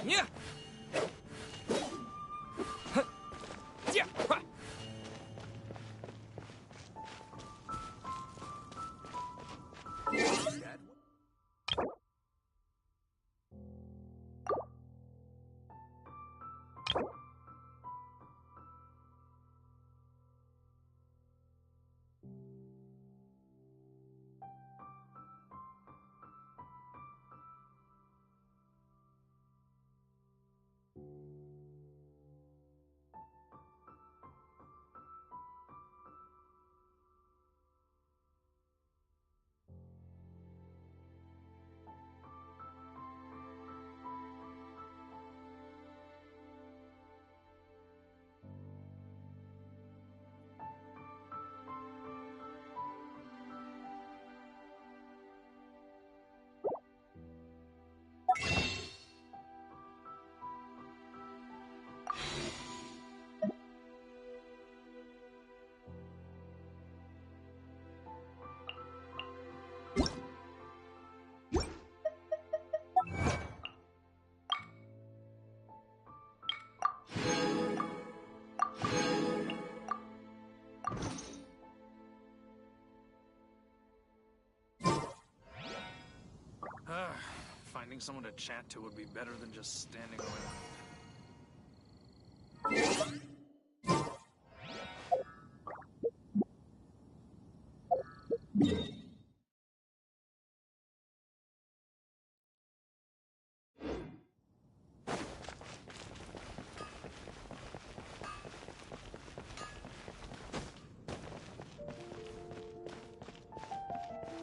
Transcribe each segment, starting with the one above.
Yeah. Yeah. Finding someone to chat to would be better than just standing around.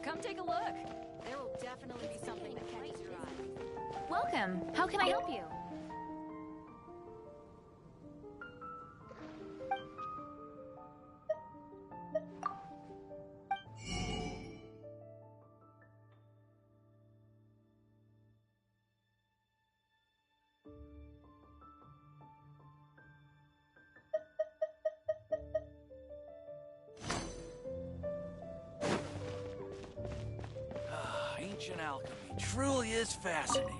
Come take a look. There will definitely be something that catches your eye. Welcome. How can I help you? Ancient alchemy truly is fascinating.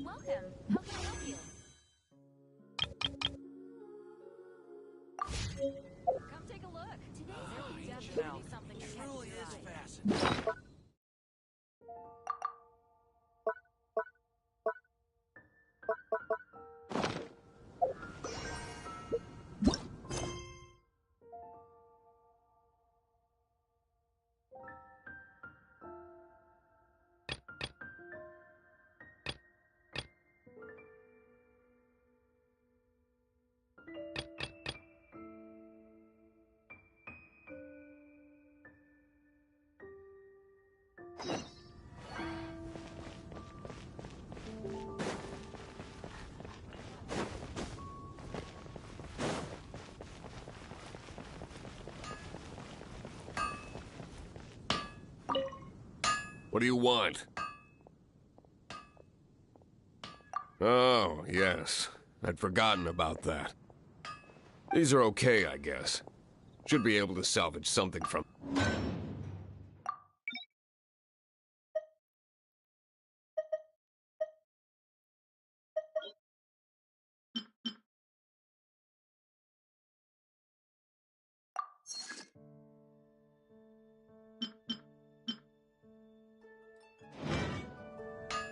Welcome. How can I help you? Come take a look. Today's really definitely something that catches your eye. Fascinating. What do you want? Oh, yes. I'd forgotten about that. These are okay, I guess. Should be able to salvage something from...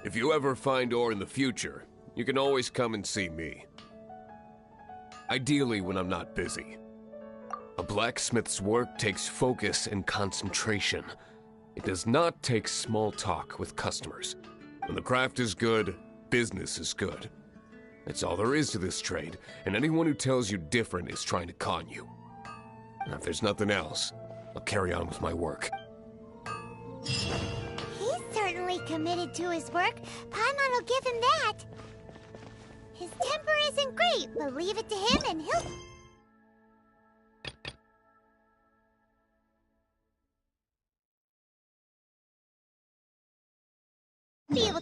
If you ever find ore in the future, you can always come and see me. Ideally when I'm not busy. A blacksmith's work takes focus and concentration. It does not take small talk with customers. When the craft is good, business is good. That's all there is to this trade, and anyone who tells you different is trying to con you. And if there's nothing else, I'll carry on with my work. He's certainly committed to his work. Paimon will give him that. His temper isn't great, but leave it to him and he'll... be able...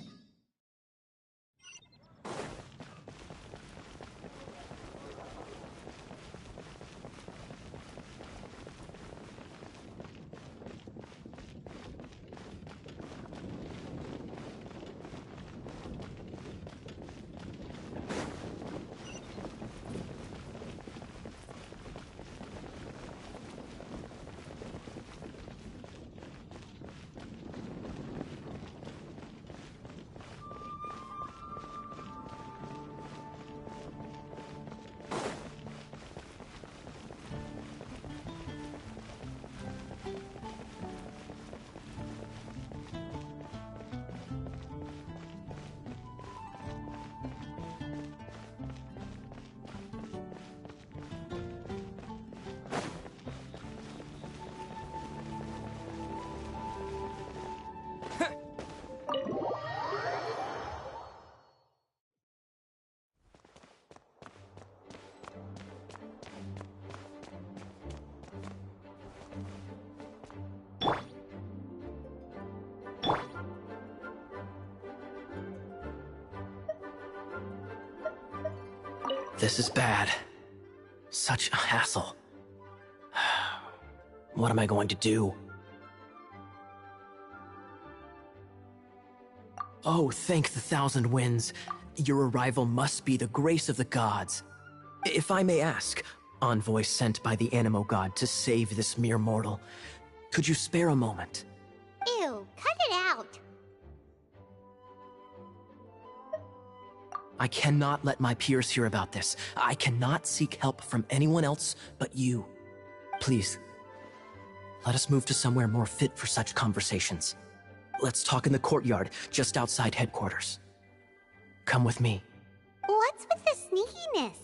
This is bad. Such a hassle. What am I going to do? Oh, thank the thousand winds. Your arrival must be the grace of the gods. If I may ask, envoy sent by the Animo god to save this mere mortal, could you spare a moment? Ew, cut it out. I cannot let my peers hear about this. I cannot seek help from anyone else but you. Please, let us move to somewhere more fit for such conversations. Let's talk in the courtyard, just outside headquarters. Come with me. What's with the sneakiness?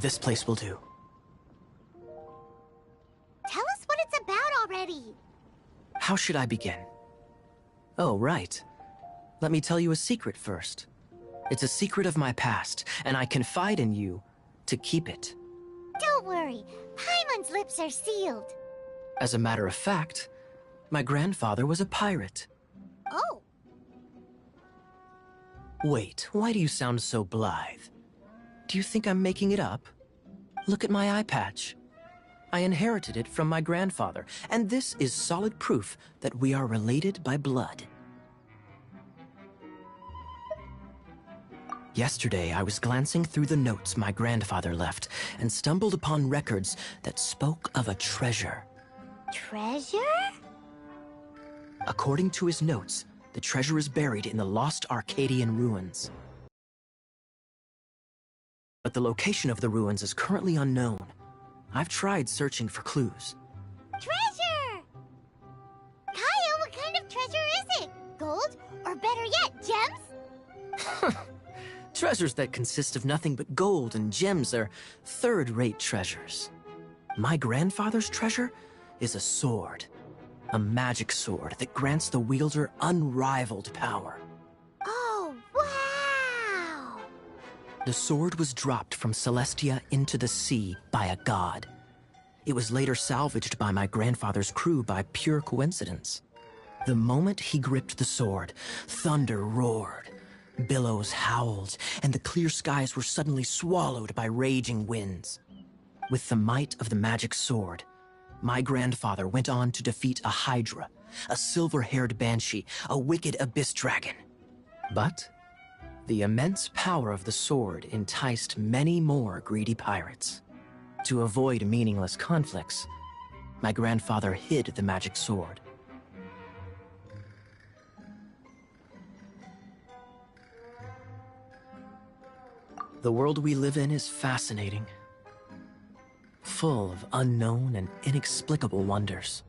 This place will do. Tell us what it's about already. How should I begin? Oh, right. Let me tell you a secret first. It's a secret of my past, and I confide in you to keep it. Don't worry, Paimon's lips are sealed. As a matter of fact, my grandfather was a pirate. Oh, Wait, why do you sound so blithe? Do you think I'm making it up? Look at my eye patch. I inherited it from my grandfather, and this is solid proof that we are related by blood. Yesterday, I was glancing through the notes my grandfather left and stumbled upon records that spoke of a treasure. treasure? According to his notes, the treasure is buried in the lost Arcadian ruins. But the location of the ruins is currently unknown. I've tried searching for clues. Treasure! Kyle, what kind of treasure is it? Gold? Or better yet, gems? Treasures that consist of nothing but gold and gems are third-rate treasures. My grandfather's treasure is a sword. A magic sword that grants the wielder unrivaled power. Oh, wow! The sword was dropped from Celestia into the sea by a god. It was later salvaged by my grandfather's crew by pure coincidence. The moment he gripped the sword, thunder roared, billows howled, and the clear skies were suddenly swallowed by raging winds. With the might of the magic sword, my grandfather went on to defeat a hydra, a silver-haired banshee, a wicked abyss dragon. But the immense power of the sword enticed many more greedy pirates. To avoid meaningless conflicts, my grandfather hid the magic sword. The world we live in is fascinating, full of unknown and inexplicable wonders.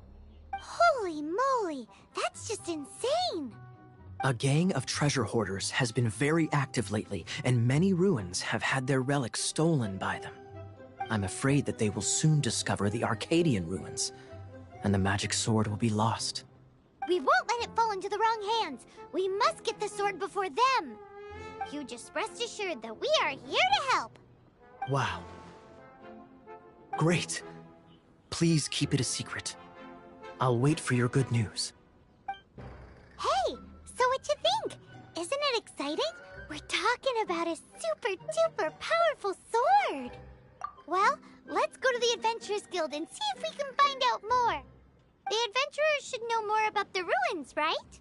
Holy moly, that's just insane! A gang of treasure hoarders has been very active lately, and many ruins have had their relics stolen by them. I'm afraid that they will soon discover the Arcadian ruins, and the magic sword will be lost. We won't let it fall into the wrong hands. We must get the sword before them. You just rest assured that we are here to help. Wow. Great. Please keep it a secret. I'll wait for your good news. Hey, so what you think? Isn't it exciting? We're talking about a super duper powerful sword. Well, let's go to the Adventurers Guild and see if we can find out more. The adventurers should know more about the ruins, right?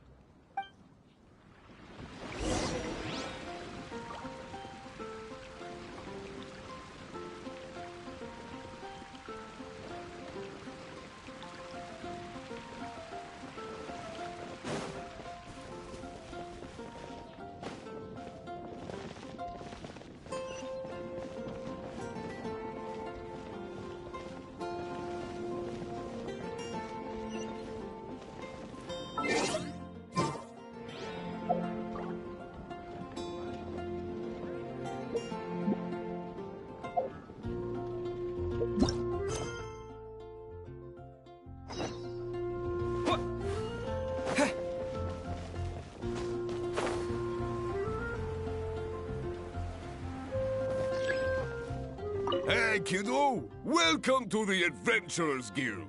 kiddo. Welcome to the Adventurers Guild.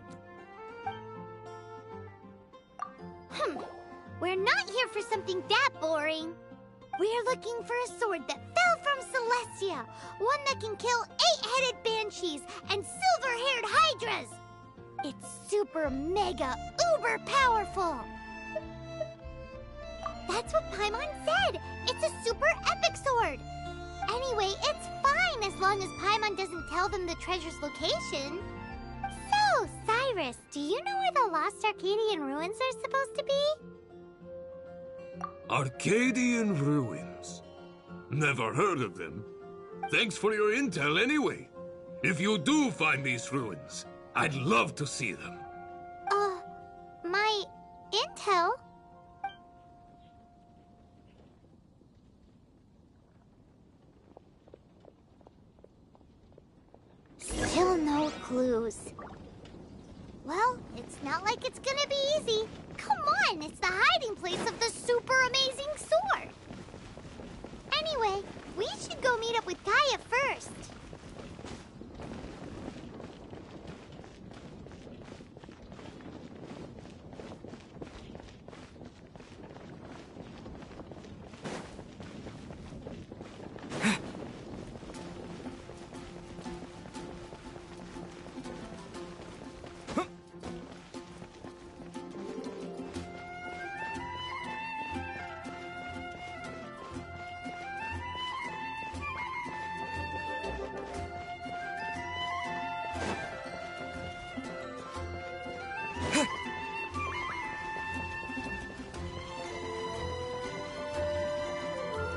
We're not here for something that boring. We're looking for a sword that fell from Celestia. One that can kill 8-headed banshees and silver-haired hydras. It's super mega uber powerful. That's what Paimon said. It's a super epic sword. Anyway, it's fine as long as Paimon doesn't tell them the treasure's location. So, Cyrus, do you know where the lost Arcadian ruins are supposed to be? Arcadian ruins? Never heard of them. Thanks for your intel anyway. If you do find these ruins, I'd love to see them. My intel? Still no clues. Well, it's not like it's gonna be easy. Come on, it's the hiding place of the super amazing sword. Anyway, we should go meet up with Gaia first.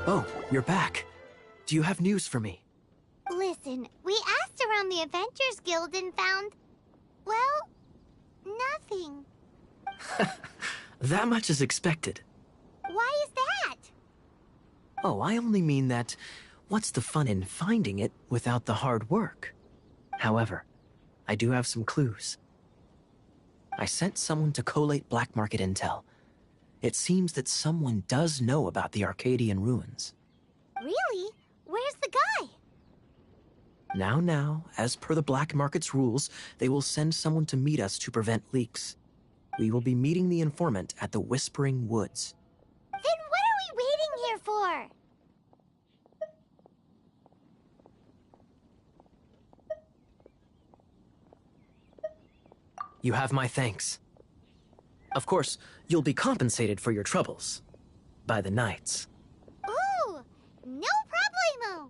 Oh, you're back. Do you have news for me? Listen, we asked around the Adventurers Guild and found, well, nothing. That much is expected. Why is that? Oh, I only mean that what's the fun in finding it without the hard work? However, I do have some clues. I sent someone to collate black market intel. It seems that someone does know about the Arcadian ruins. Really? Where's the guy? Now, as per the black market's rules, they will send someone to meet us to prevent leaks. We will be meeting the informant at the Whispering Woods. Then what are we waiting here for? You have my thanks. Of course, you'll be compensated for your troubles. By the knights. Ooh, no problemo.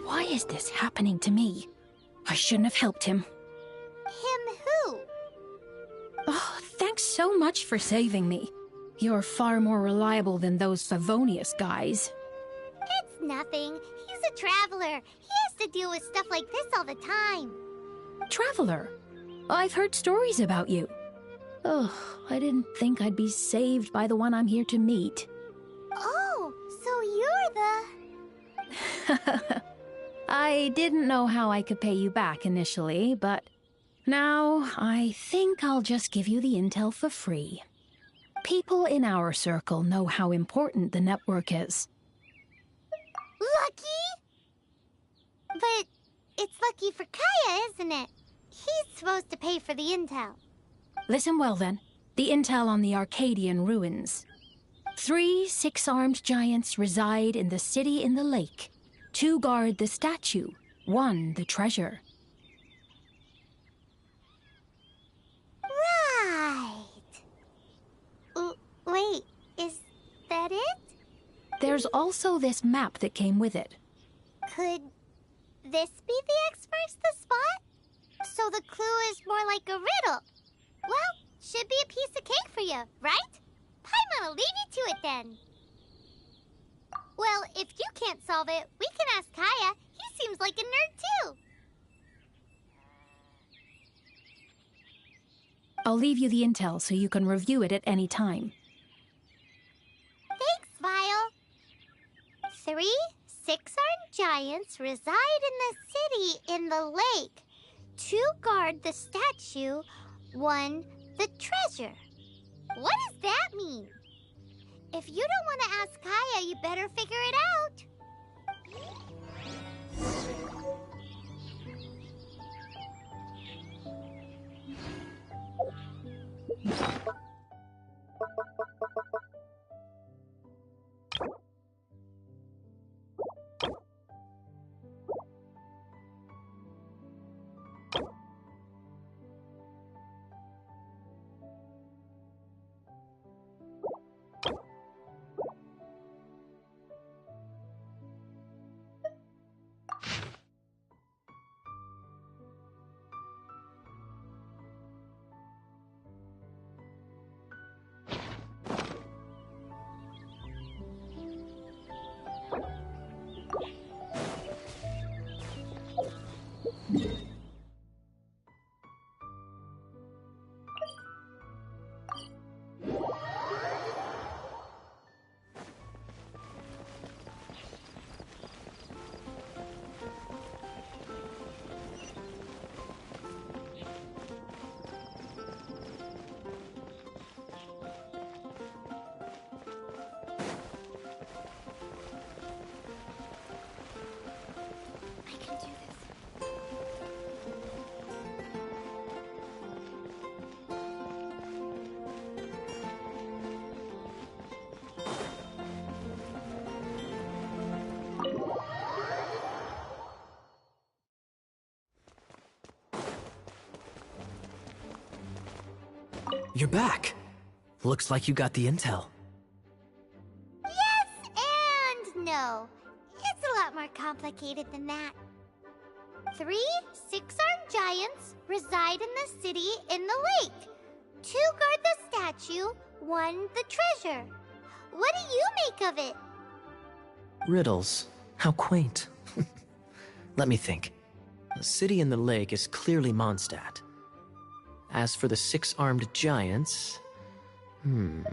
Why is this happening to me? I shouldn't have helped him. Him who? Oh, thanks so much for saving me. You're far more reliable than those Favonius guys. It's nothing. He's a traveler. He has to deal with stuff like this all the time. Traveler, I've heard stories about you. Ugh, I didn't think I'd be saved by the one I'm here to meet. Oh, so you're the... I didn't know how I could pay you back initially, but now I think I'll just give you the intel for free. People in our circle know how important the network is. Lucky? But it's lucky for Kaya, isn't it? He's supposed to pay for the intel. Listen well then. The intel on the Arcadian ruins. 3 6-armed giants reside in the city in the lake. 2 guard the statue, 1 the treasure. Right. Wait, is that it? There's also this map that came with it. Could this be the X marks the spot? So the clue is more like a riddle. Well, should be a piece of cake for you, right? Paimon will leave you to it then. Well, if you can't solve it, we can ask Kaya. He seems like a nerd too. I'll leave you the intel so you can review it at any time. Thanks, Vile. 3 6-armed giants reside in the city in the lake. 2 guard the statue, 1 the treasure. What does that mean? If you don't want to ask Kaya, you better figure it out. You're back. Looks like you got the intel. Yes and no. It's a lot more complicated than that. 3 6-armed giants reside in the city in the lake. 2 guard the statue, 1 the treasure. What do you make of it? Riddles. How quaint. Let me think. The city in the lake is clearly Mondstadt. As for the 6-armed giants... Giant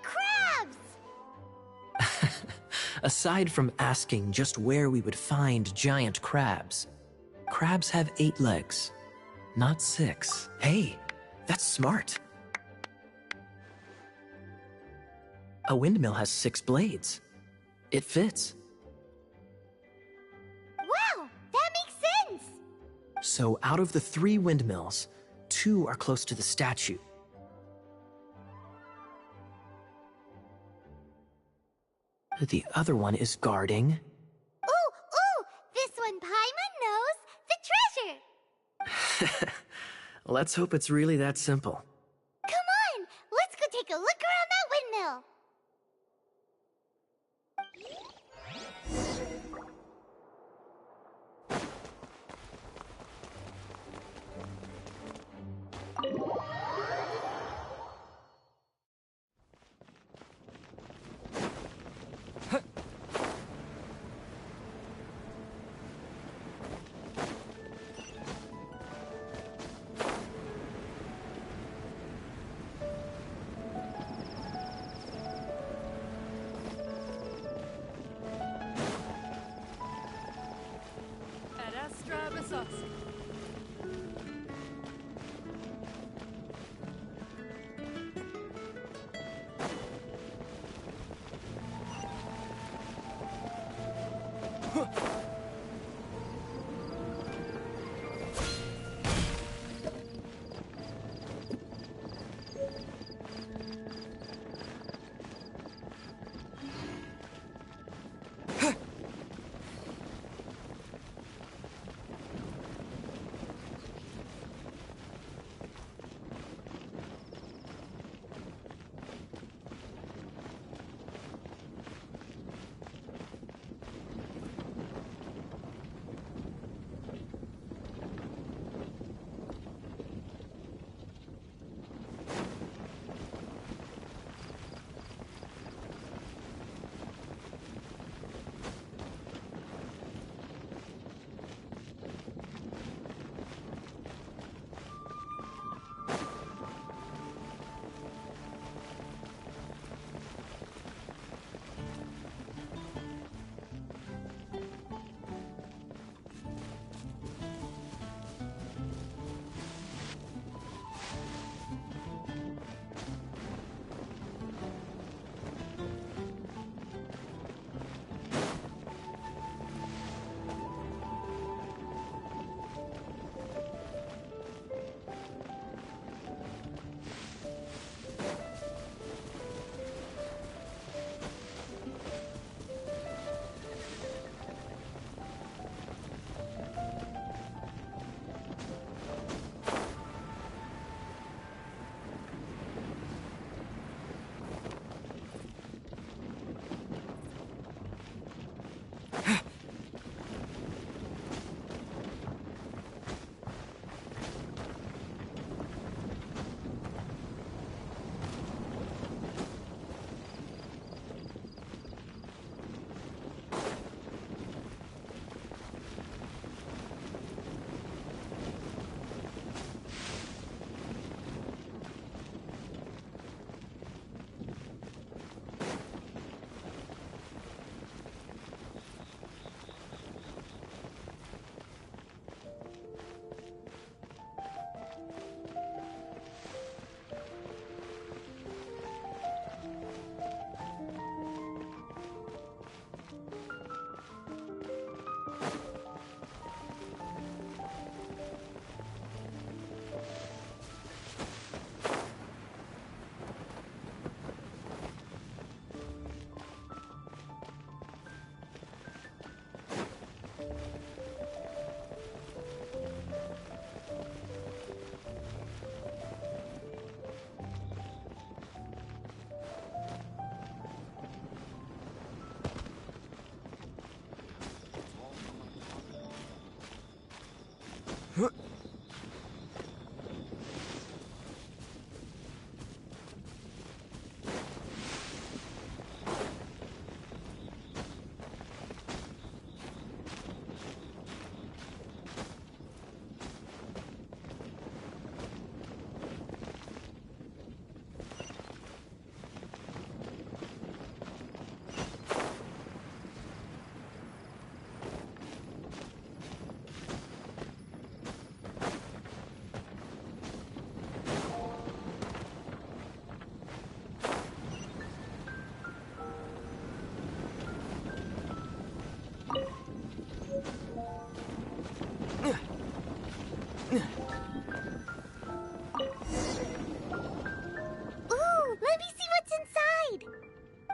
crabs! Aside from asking just where we would find giant crabs, crabs have 8 legs, not 6. Hey, that's smart. A windmill has 6 blades. It fits. Wow, that makes sense! So out of the 3 windmills, 2 are close to the statue. The other one is guarding... Ooh! This one Paimon knows! The treasure! Let's hope it's really that simple. Come on! Let's go take a look around that windmill!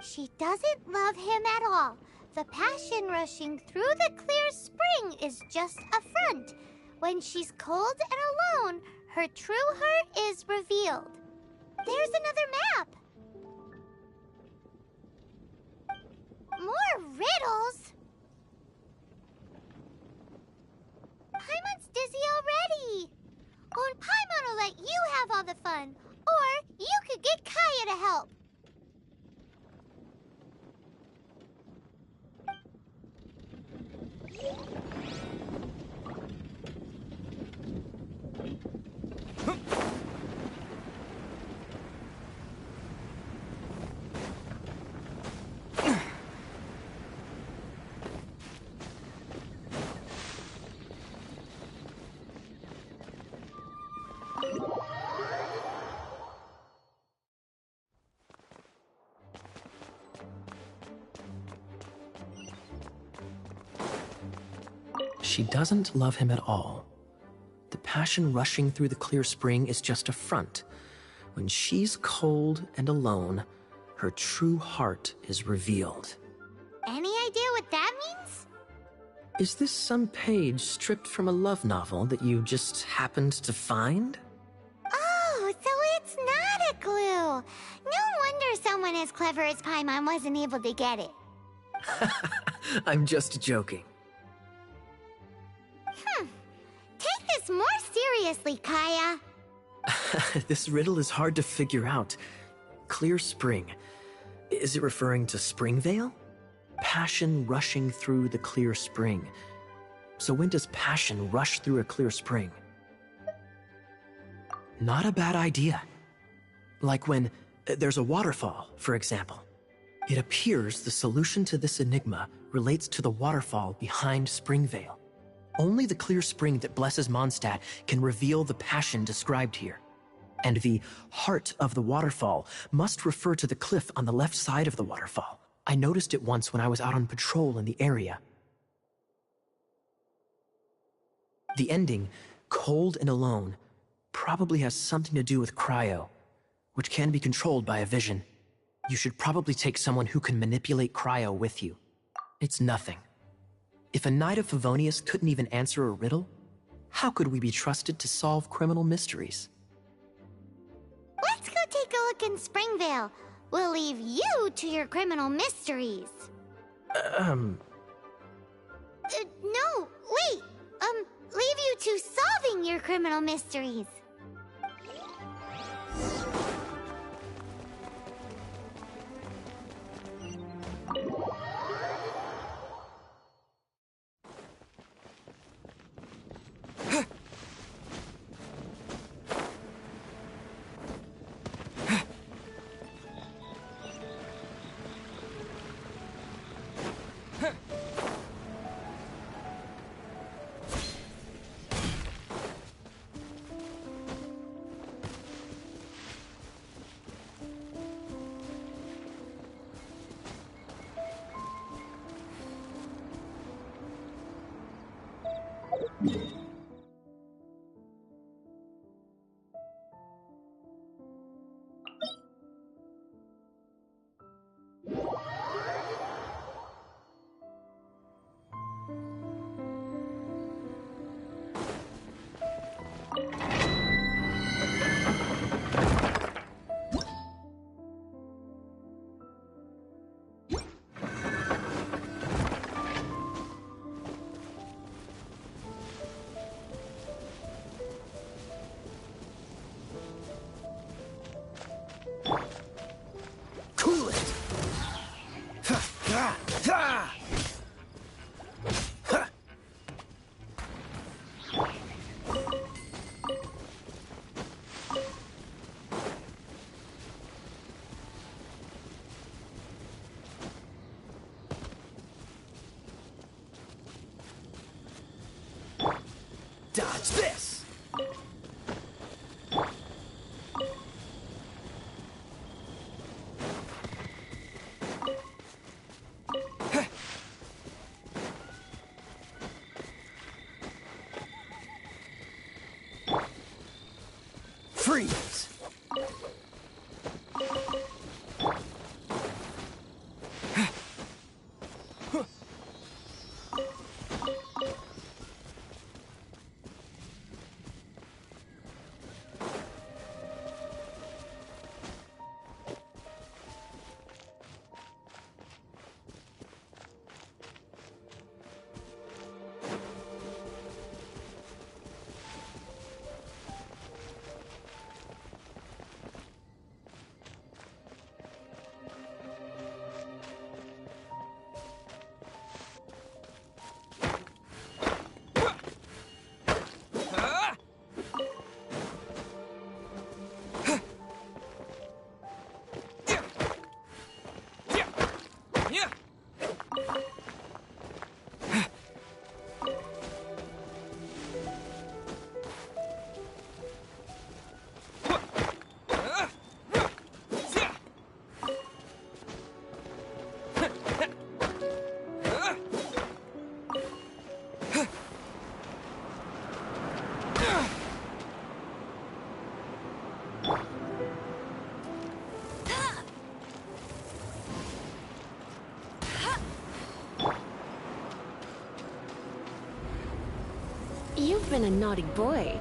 She doesn't love him at all. The passion rushing through the clear spring is just a front. When she's cold and alone, her true heart is revealed. There's another map. More riddles? Paimon's dizzy already. Oh, and Paimon will let you have all the fun. Or you could get Kaya to help. She doesn't love him at all. The passion rushing through the clear spring is just a front. When she's cold and alone, her true heart is revealed. Any idea what that means? Is this some page stripped from a love novel that you just happened to find? Oh, so it's not a clue. No wonder someone as clever as Paimon wasn't able to get it. I'm just joking. Take this more seriously, Kaya. This riddle is hard to figure out. Clear spring. Is it referring to Springvale? Passion rushing through the clear spring. So when does passion rush through a clear spring? Not a bad idea. Like when there's a waterfall, for example. It appears the solution to this enigma relates to the waterfall behind Springvale. Only the clear spring that blesses Mondstadt can reveal the passion described here. And the heart of the waterfall must refer to the cliff on the left side of the waterfall. I noticed it once when I was out on patrol in the area. The ending, cold and alone, probably has something to do with cryo, which can be controlled by a vision. You should probably take someone who can manipulate cryo with you. It's nothing. If a Knight of Favonius couldn't even answer a riddle, how could we be trusted to solve criminal mysteries? Let's go take a look in Springvale. We'll leave you to your criminal mysteries. No. Wait. Leave you to solving your criminal mysteries. Cool it! Dodge this! Freeze! been a naughty boy.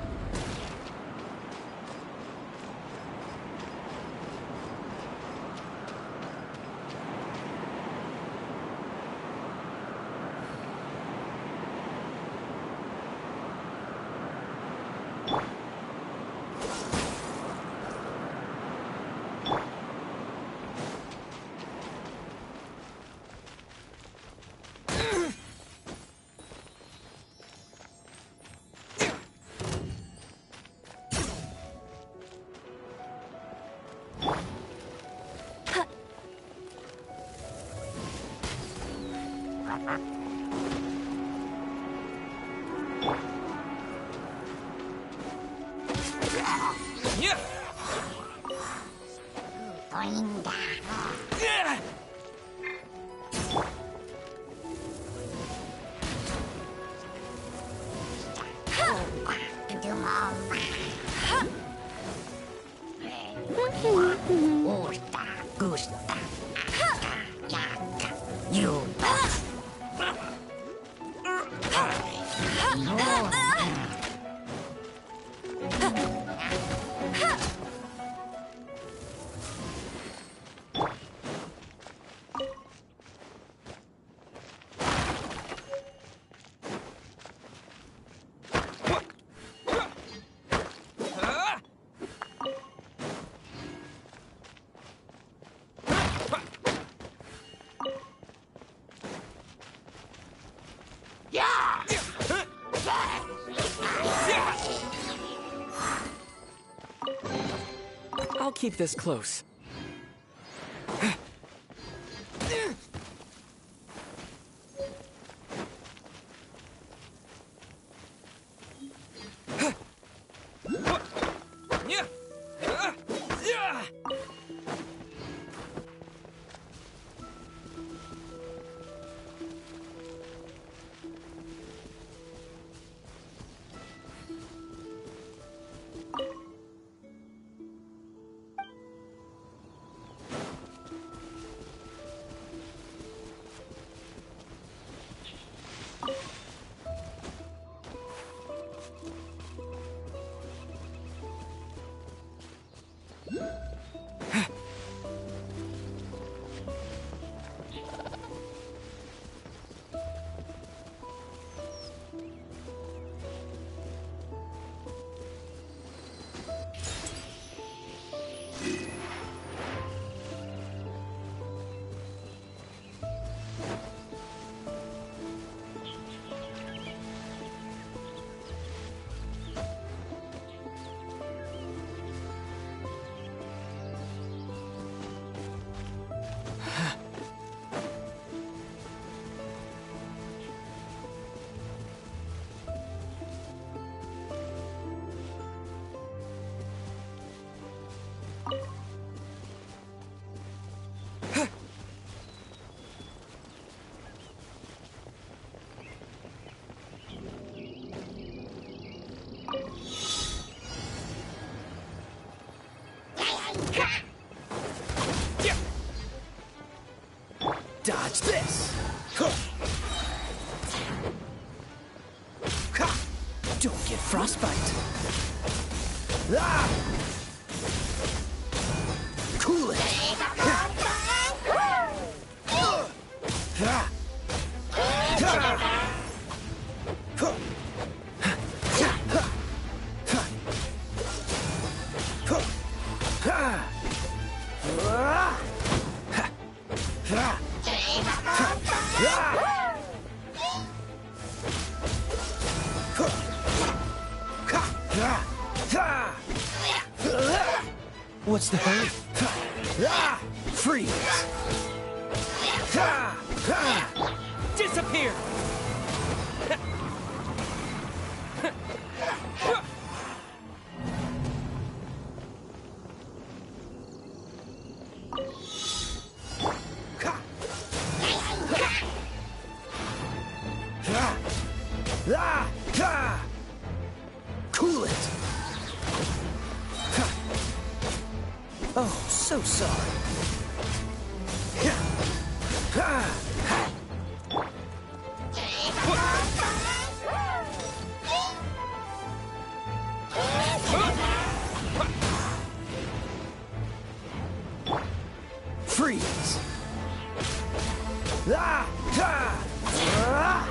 I'll keep this close. Dodge this! Don't get frostbite! Cool it! What's the hurry? Freeze! Disappear! Cool it! Oh, so sorry. Freeze! Ah! Ha! Ah!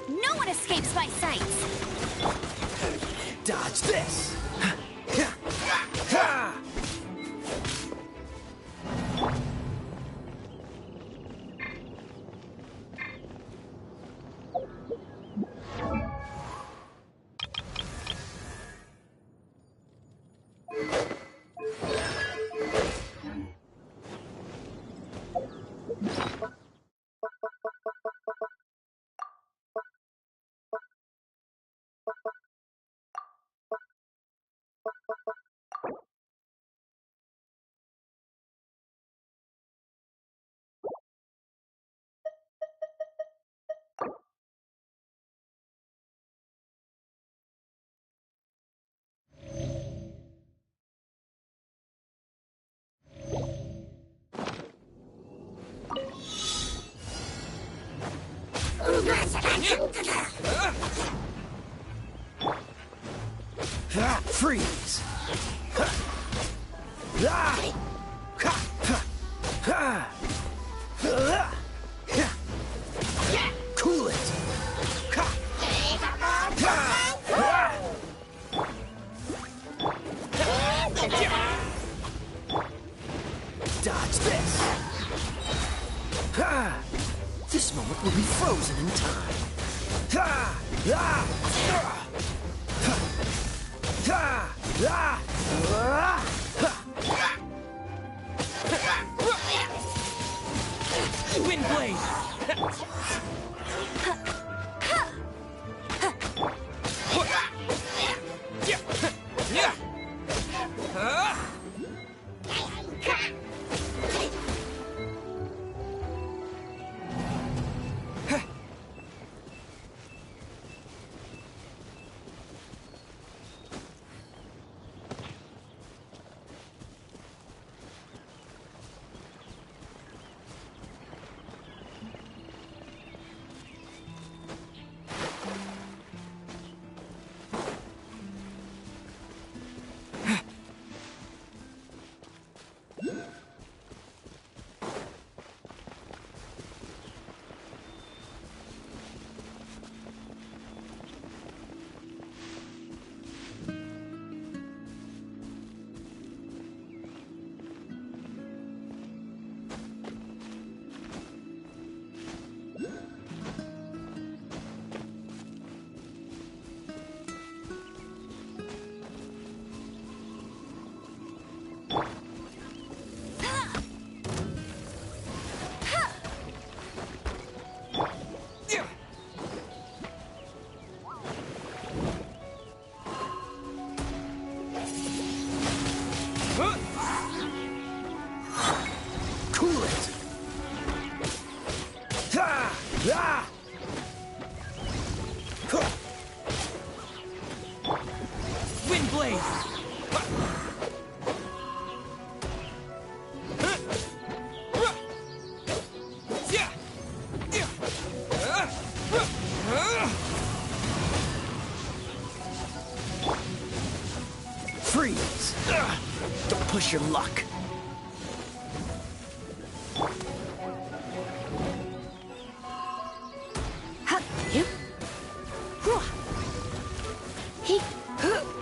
No one escapes my sights! Dodge this! Freeze! Cool it! Dodge this! This moment will be frozen in time. Wind blade! Cool it! Wind blade! Freeze! Don't push your luck.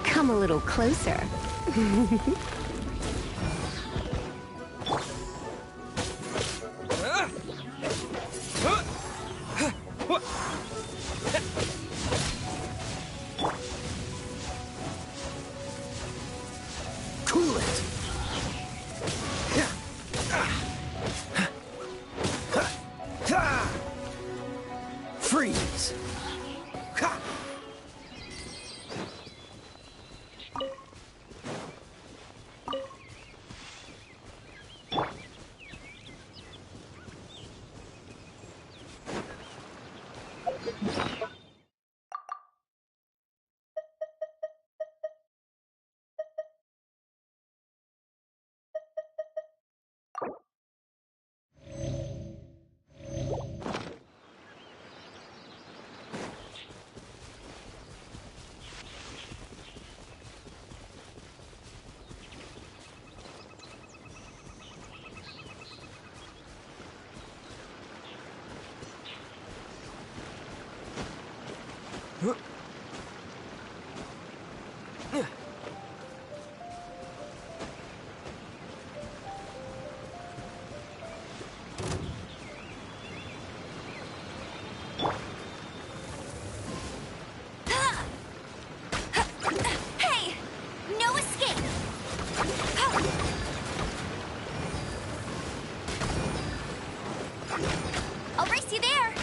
Come a little closer. Cool it! Freeze! Hey! No escape! I'll race you there!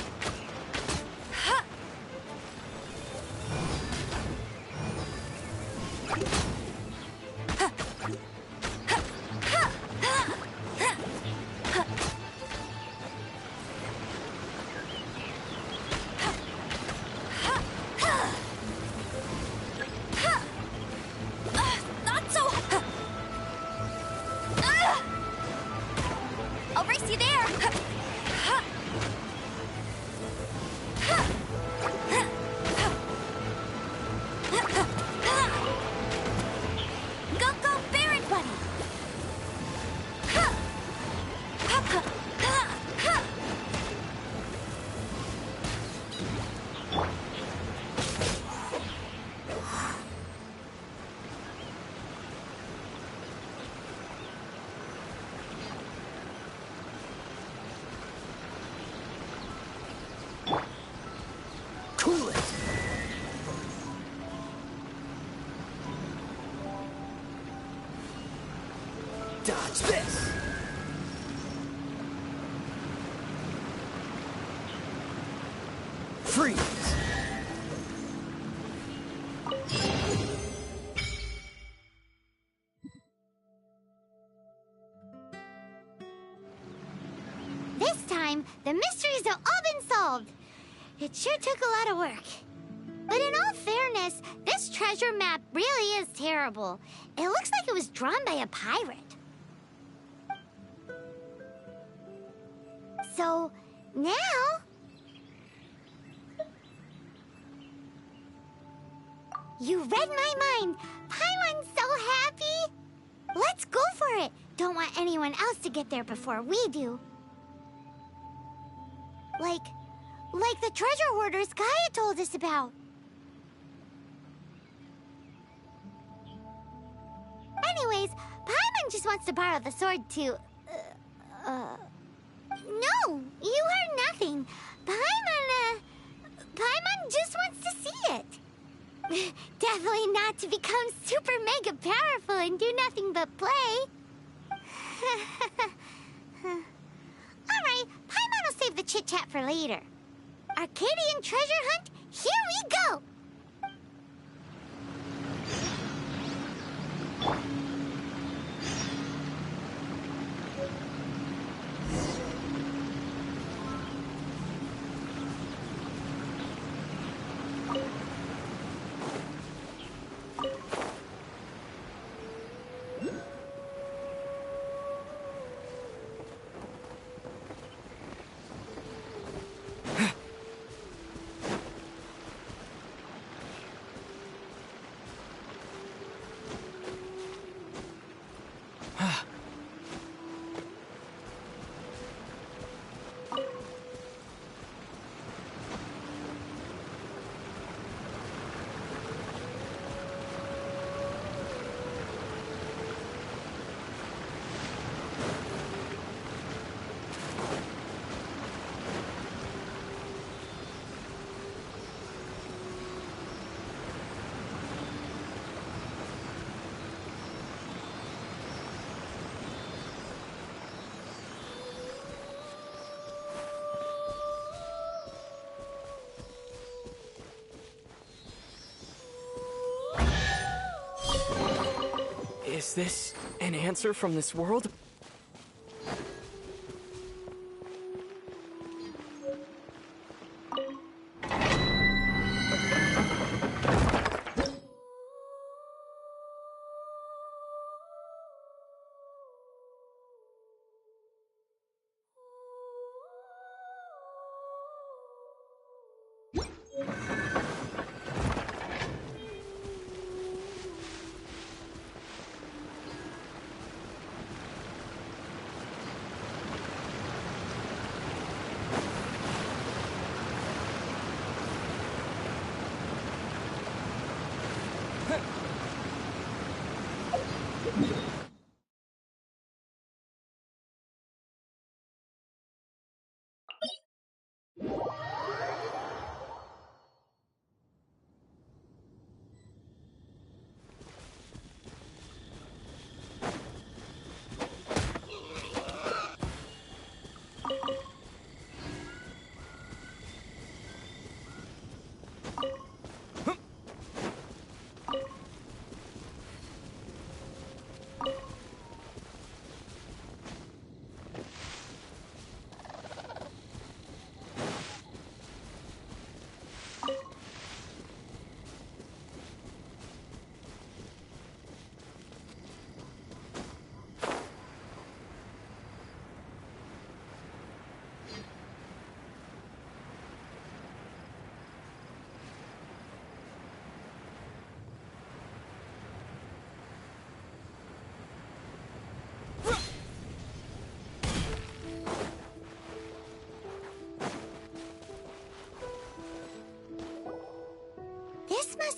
Not so... I'll race you there! Go, go, Baron Buddy! Cool it. Dodge this. Freeze. This time, the mysteries have all been solved. It sure took a lot of work. But in all fairness, this treasure map really is terrible. It looks like it was drawn by a pirate. So, now... You read my mind! Paimon's so happy! Let's go for it! Don't want anyone else to get there before we do. Like the treasure hoarders Gaia told us about. Anyways, Paimon just wants to borrow the sword to... No, you heard nothing. Paimon just wants to see it. Definitely not to become super mega powerful and do nothing but play. Alright, Paimon will save the chit-chat for later. Arcadian treasure hunt, here we go! Is this an answer from this world?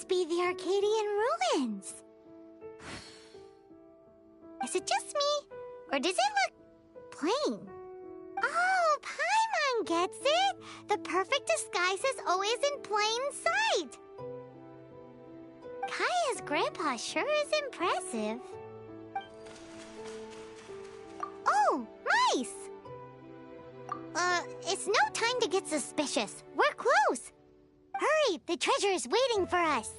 be the Arcadian ruins. Is it just me, or does it look plain? Oh, Paimon gets it! The perfect disguise is always in plain sight! Kaya's grandpa sure is impressive. Oh, mice! It's no time to get suspicious. We're close! Hurry, the treasure is waiting for us!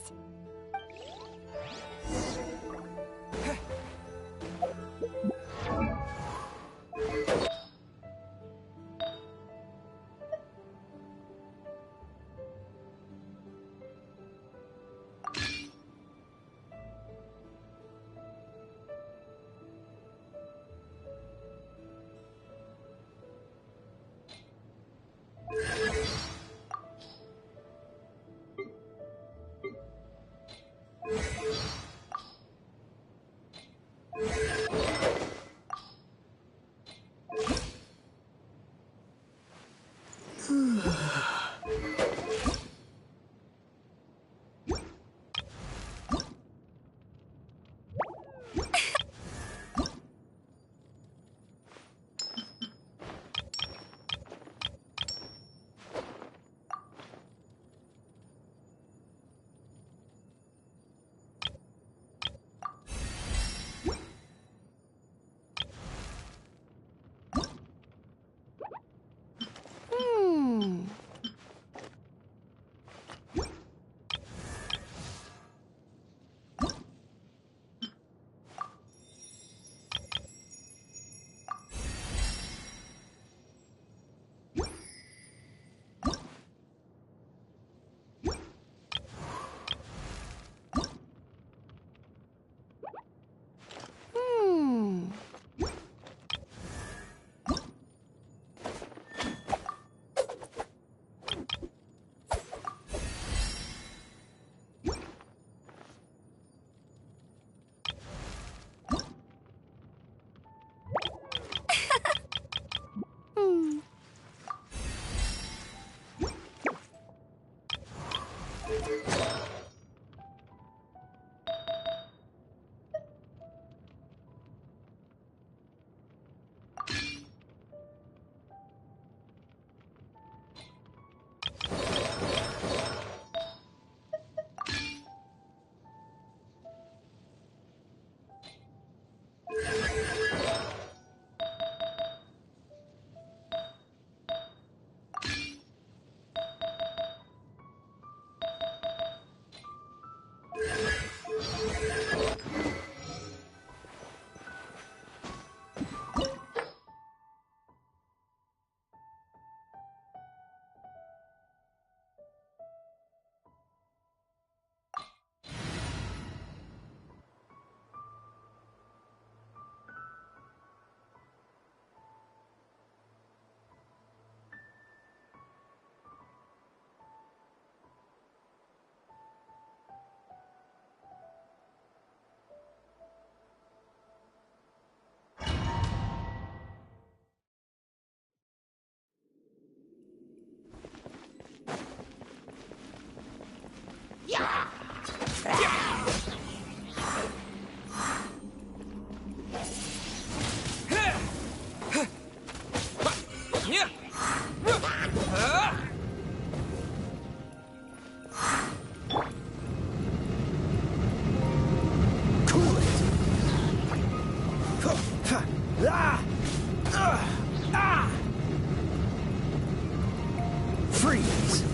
Freeze!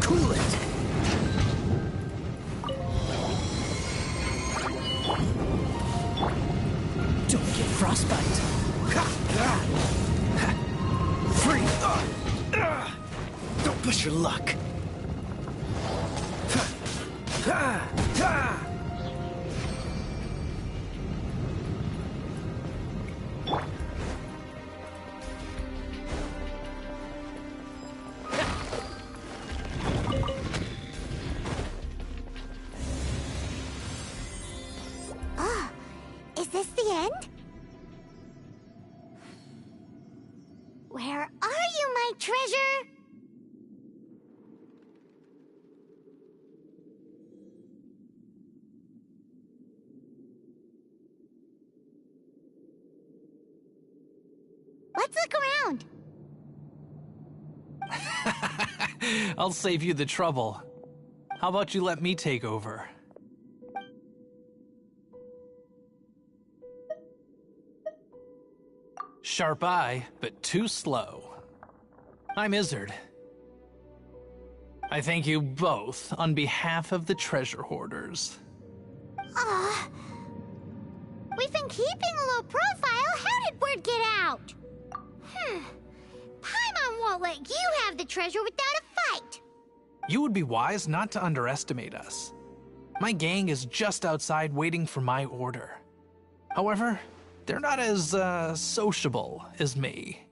Cool it! Don't get frostbite! Free! Don't push your luck! the end? Where are you, my treasure? Let's look around. I'll save you the trouble. How about you let me take over? Sharp eye, but too slow. I'm Izzard. I thank you both on behalf of the treasure hoarders. Aw. We've been keeping a low profile. How did word get out? Paimon won't let you have the treasure without a fight. You would be wise not to underestimate us. My gang is just outside waiting for my order. However, they're not as, sociable as me.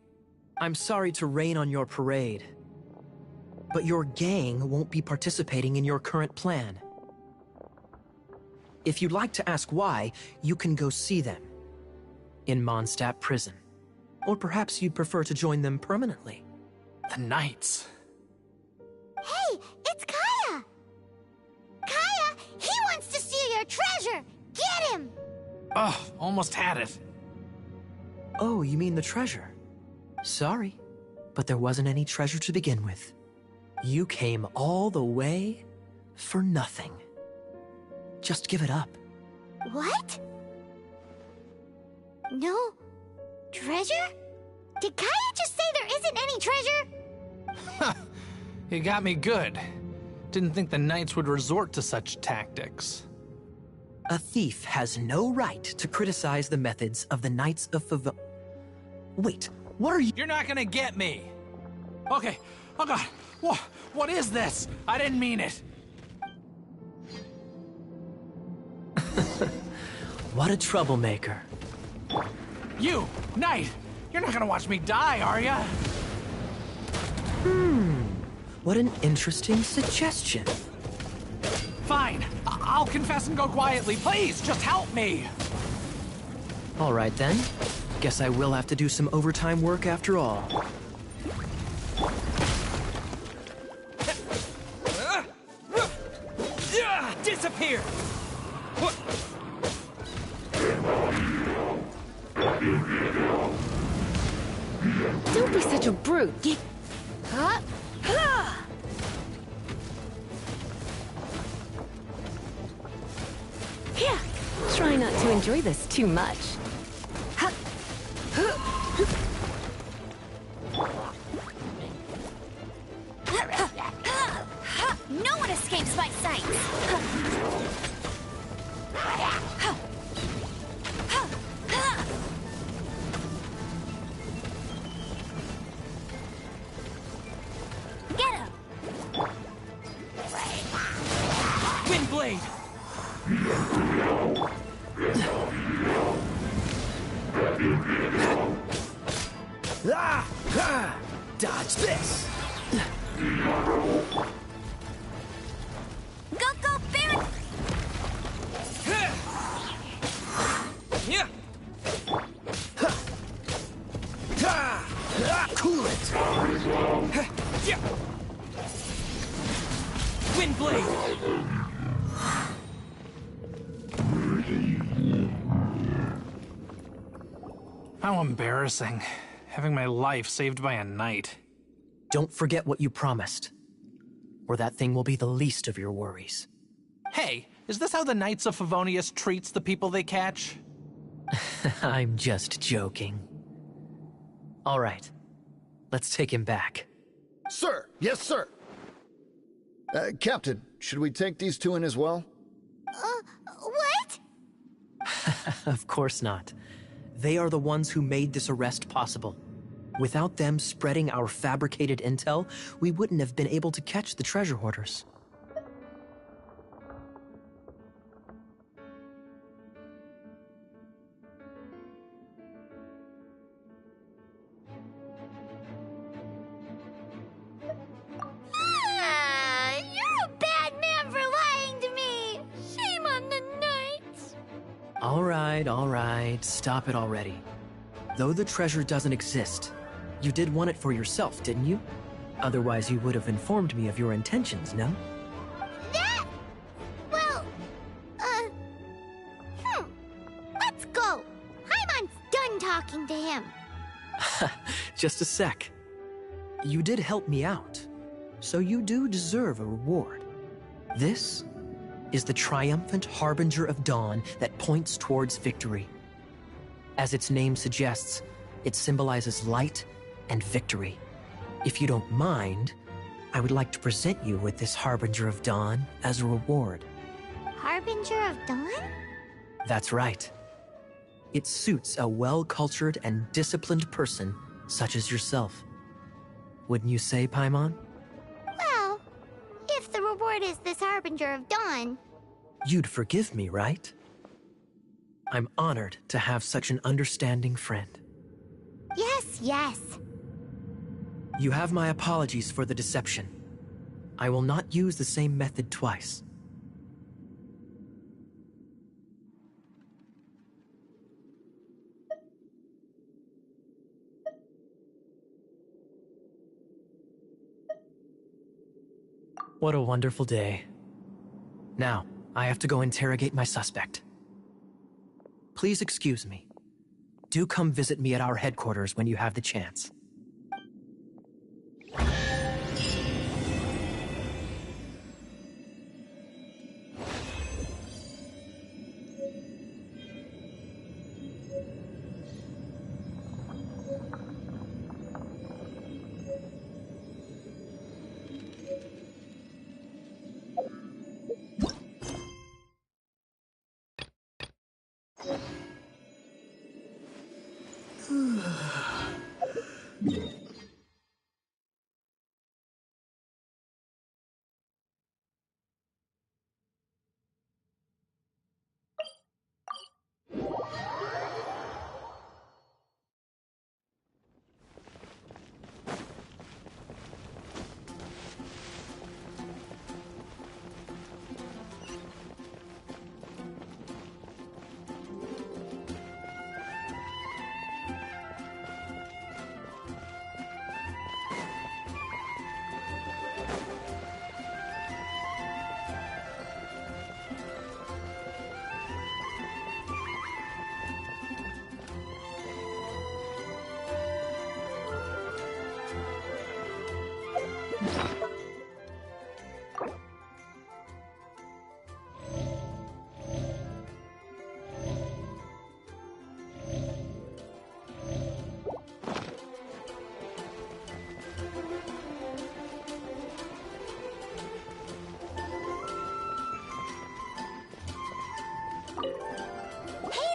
I'm sorry to rain on your parade, but your gang won't be participating in your current plan. If you'd like to ask why, you can go see them in Mondstadt Prison. Or perhaps you'd prefer to join them permanently. The Knights. Hey, it's Kaya! Kaya, he wants to steal your treasure! Get him! Oh, almost had it. Oh, you mean the treasure? Sorry, but there wasn't any treasure to begin with. You came all the way for nothing. Just give it up. What? No treasure? Did Kaya just say there isn't any treasure? You got me good. Didn't think the Knights would resort to such tactics. A thief has no right to criticize the methods of the Knights of Favon. Wait, what are you— You're not gonna get me! Okay, oh god, what is this? I didn't mean it! What a troublemaker. You, Knight! You're not gonna watch me die, are ya? What an interesting suggestion. Fine, I'll confess and go quietly. Please, just help me! All right then. Guess I will have to do some overtime work after all. Disappear! Don't be such a brute. Huh? Yeah. Try not to enjoy this too much. No one escapes my sight! Get him! Windblade! Dodge this! Go, Baron! Yeah! Cool it! Yeah! Windblade! How embarrassing. Having my life saved by a knight. Don't forget what you promised, or that thing will be the least of your worries. Hey, is this how the Knights of Favonius treats the people they catch? I'm just joking. All right, let's take him back. Sir! Yes, sir! Captain, should we take these two in as well? What? Of course not. They are the ones who made this arrest possible. Without them spreading our fabricated intel, we wouldn't have been able to catch the treasure hoarders. All right, stop it already. Though the treasure doesn't exist, you did want it for yourself, didn't you? Otherwise, you would have informed me of your intentions, no? That... Well... Let's go! Paimon's done talking to him. Just a sec. You did help me out, so you do deserve a reward. This is the triumphant harbinger of dawn that points towards victory. As its name suggests, it symbolizes light and victory. If you don't mind, I would like to present you with this harbinger of dawn as a reward. Harbinger of Dawn? That's right. It suits a well-cultured and disciplined person such as yourself. Wouldn't you say, Paimon? Well, if the reward is this Harbinger of Dawn... You'd forgive me, right? I'm honored to have such an understanding friend. Yes. You have my apologies for the deception. I will not use the same method twice. What a wonderful day. Now, I have to go interrogate my suspect. Please excuse me. Do come visit me at our headquarters when you have the chance.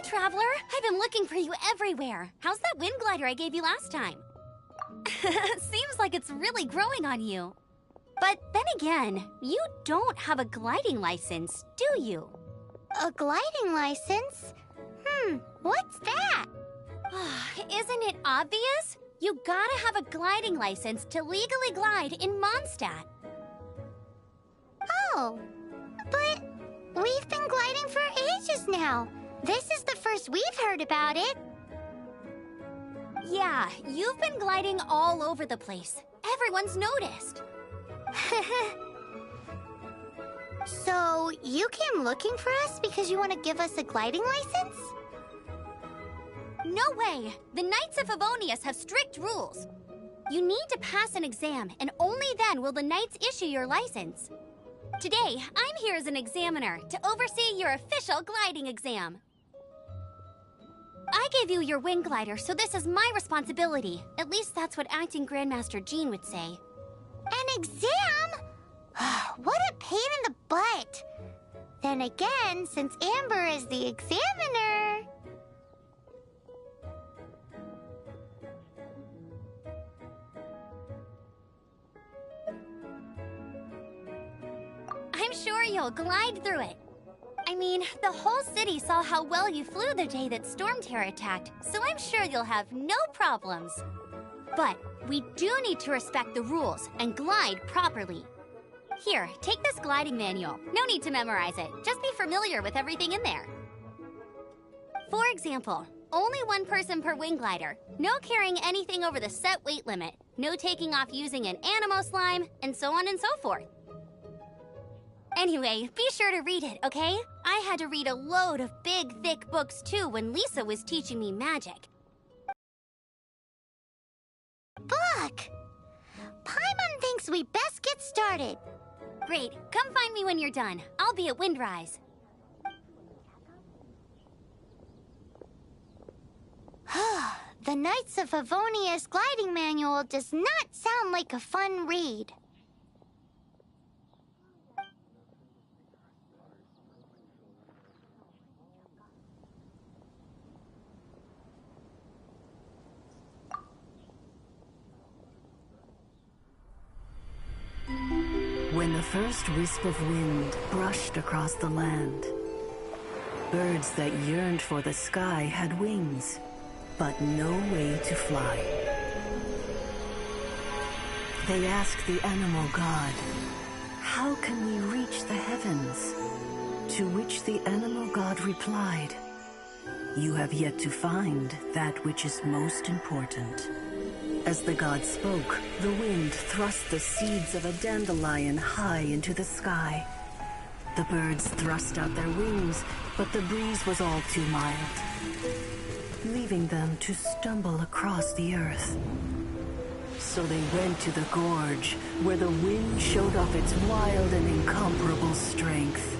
Traveler, I've been looking for you everywhere. How's that wind glider I gave you last time? Seems like it's really growing on you. But then again, you don't have a gliding license, do you? A gliding license? What's that? Isn't it obvious? You gotta have a gliding license to legally glide in Mondstadt. Oh, but we've been gliding for ages now. This is the first we've heard about it. Yeah, you've been gliding all over the place. Everyone's noticed. So, you came looking for us because you want to give us a gliding license? No way! The Knights of Favonius have strict rules. You need to pass an exam, and only then will the Knights issue your license. Today, I'm here as an examiner to oversee your official gliding exam. I gave you your wing glider, so this is my responsibility. At least that's what Acting Grandmaster Jean would say. An exam? What a pain in the butt. Then again, since Amber is the examiner... I'm sure you'll glide through it. I mean, the whole city saw how well you flew the day that Storm Terror attacked, so I'm sure you'll have no problems. But we do need to respect the rules and glide properly. Here, take this gliding manual. No need to memorize it. Just be familiar with everything in there. For example, only one person per wing glider, no carrying anything over the set weight limit, no taking off using an animo slime, and so on and so forth. Anyway, be sure to read it, okay? I had to read a load of big, thick books too when Lisa was teaching me magic. Book! Paimon thinks we best get started. Great, come find me when you're done. I'll be at Windrise. The Knights of Favonia's gliding manual does not sound like a fun read. When the first wisp of wind brushed across the land, birds that yearned for the sky had wings, but no way to fly. They asked the animal god, "How can we reach the heavens?" To which the animal god replied, "You have yet to find that which is most important." As the god spoke, the wind thrust the seeds of a dandelion high into the sky. The birds thrust out their wings, but the breeze was all too mild, leaving them to stumble across the earth. So they went to the gorge, where the wind showed off its wild and incomparable strength.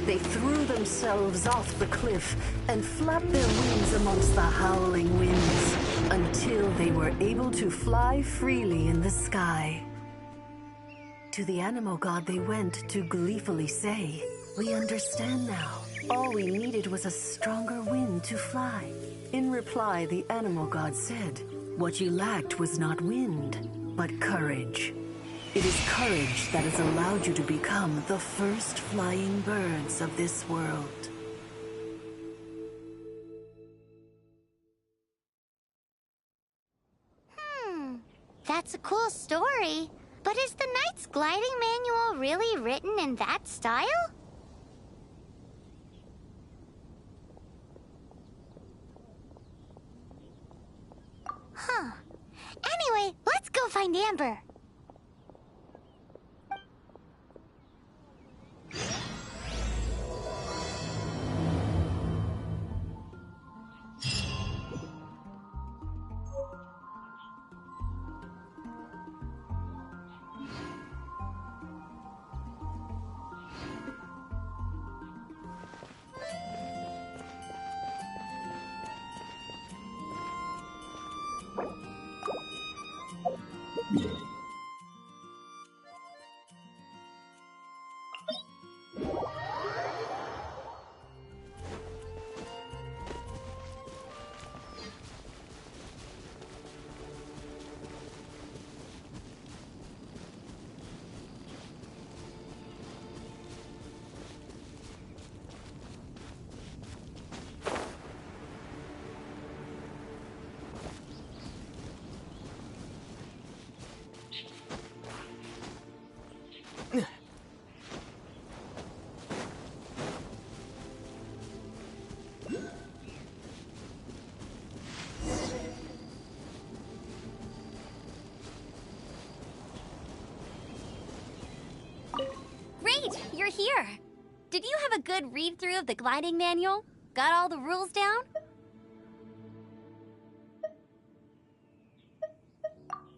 They threw themselves off the cliff and flapped their wings amongst the howling winds until they were able to fly freely in the sky. To the animal god they went to gleefully say, "We understand now. All we needed was a stronger wind to fly." In reply, the animal god said, "What you lacked was not wind, but courage. It is courage that has allowed you to become the first flying birds of this world." That's a cool story. But is the Knight's gliding manual really written in that style? Huh. Anyway, let's go find Amber. Great, you're here. Did you have a good read-through of the gliding manual? Got all the rules down?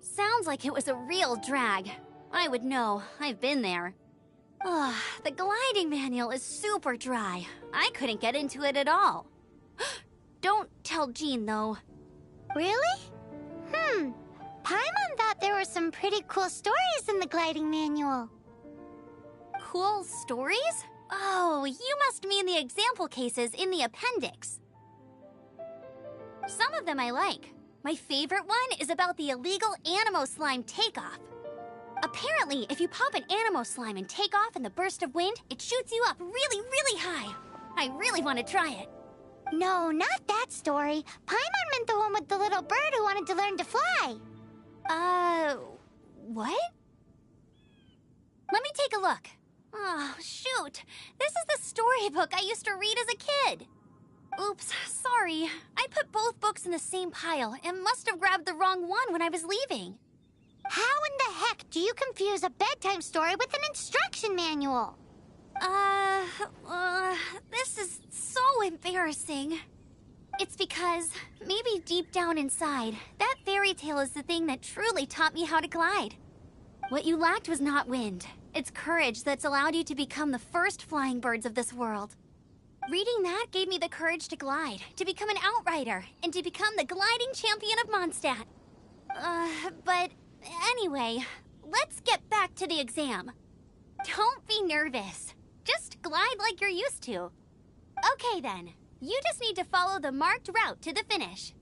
Sounds like it was a real drag. I would know. I've been there. Ugh, the gliding manual is super dry. I couldn't get into it at all. Don't tell Jean, though. Really? Paimon thought there were some pretty cool stories in the gliding manual. Cool stories? Oh, you must mean the example cases in the appendix. Some of them I like. My favorite one is about the illegal animo slime takeoff. Apparently, if you pop an animo slime and take off in the burst of wind, it shoots you up really, really high. I really want to try it. No, not that story. Paimon meant the one with the little bird who wanted to learn to fly. What? Let me take a look. Oh, shoot. This is the storybook I used to read as a kid. Oops, sorry. I put both books in the same pile and must have grabbed the wrong one when I was leaving. How in the heck do you confuse a bedtime story with an instruction manual? This is so embarrassing. It's because, maybe deep down inside, that fairy tale is the thing that truly taught me how to glide. What you lacked was not wind. It's courage that's allowed you to become the first flying birds of this world. Reading that gave me the courage to glide, to become an outrider, and to become the gliding champion of Mondstadt. But anyway, let's get back to the exam. Don't be nervous. Just glide like you're used to. Okay then, you just need to follow the marked route to the finish.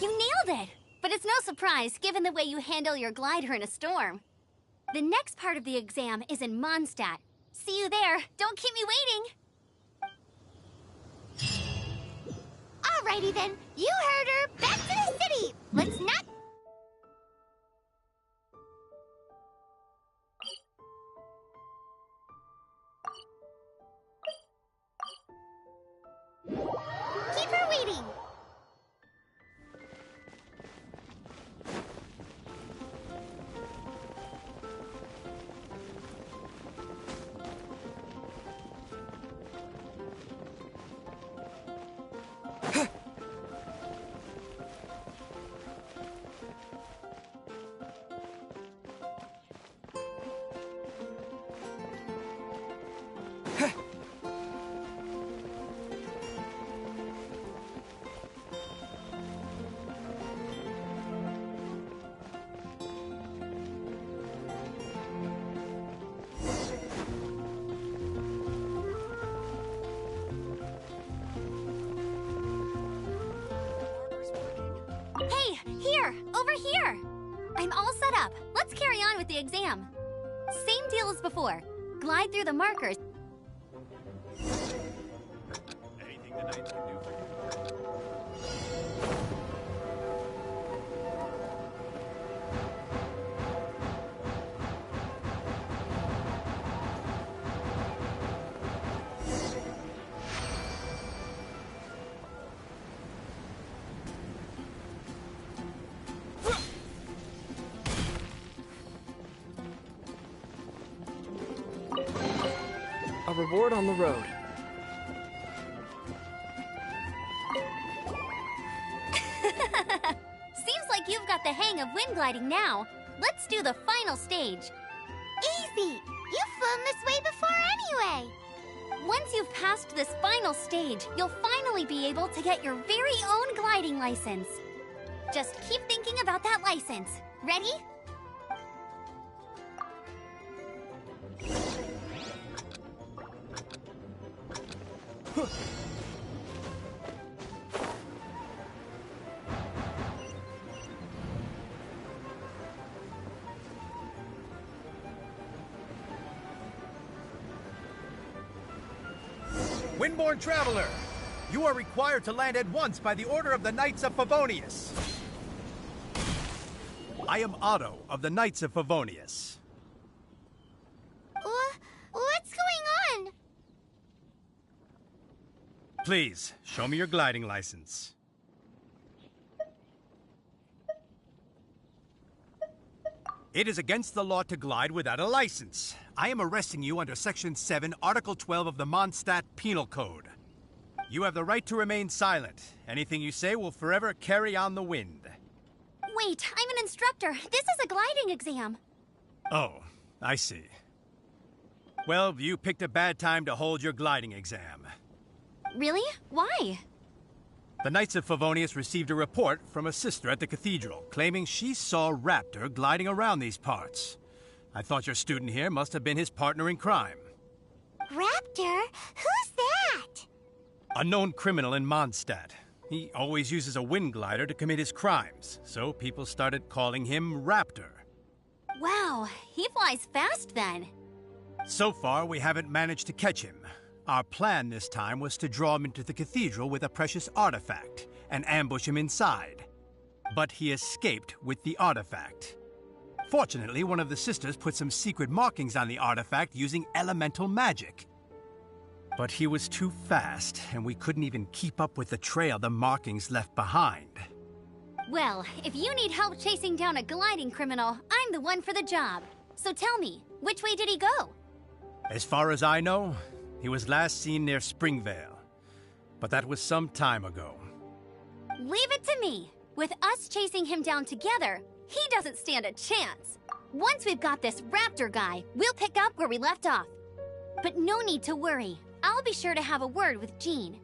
You nailed it! But it's no surprise, given the way you handle your glider in a storm. The next part of the exam is in Mondstadt. See you there. Don't keep me waiting. Alrighty then, you heard her. Back to the city. Let's not... keep her waiting. Here! Over here! I'm all set up. Let's carry on with the exam. Same deal as before. Glide through the markers. Anything the Knights can do for you? A reward on the road. Seems like you've got the hang of wind gliding now. Let's do the final stage. Easy! You've flown this way before anyway! Once you've passed this final stage, you'll finally be able to get your very own gliding license. Just keep thinking about that license. Ready? Windborne Traveler, you are required to land at once by the order of the Knights of Favonius. I am Otto of the Knights of Favonius. What's going on? Please, show me your gliding license. It is against the law to glide without a license. I am arresting you under Section 7, Article 12 of the Mondstadt Penal Code. You have the right to remain silent. Anything you say will forever carry on the wind. Wait, I'm an instructor. This is a gliding exam. Oh, I see. Well, you picked a bad time to hold your gliding exam. Really? Why? The Knights of Favonius received a report from a sister at the cathedral, claiming she saw Raptor gliding around these parts. I thought your student here must have been his partner in crime. Raptor? Who's that? A known criminal in Mondstadt. He always uses a wind glider to commit his crimes, so people started calling him Raptor. Wow, he flies fast then. So far, we haven't managed to catch him. Our plan this time was to draw him into the cathedral with a precious artifact and ambush him inside. But he escaped with the artifact. Fortunately, one of the sisters put some secret markings on the artifact using elemental magic. But he was too fast, and we couldn't even keep up with the trail the markings left behind. Well, if you need help chasing down a gliding criminal, I'm the one for the job. So tell me, which way did he go? As far as I know, he was last seen near Springvale. But that was some time ago. Leave it to me. With us chasing him down together, he doesn't stand a chance. Once we've got this Raptor guy, we'll pick up where we left off. But no need to worry. I'll be sure to have a word with Jean.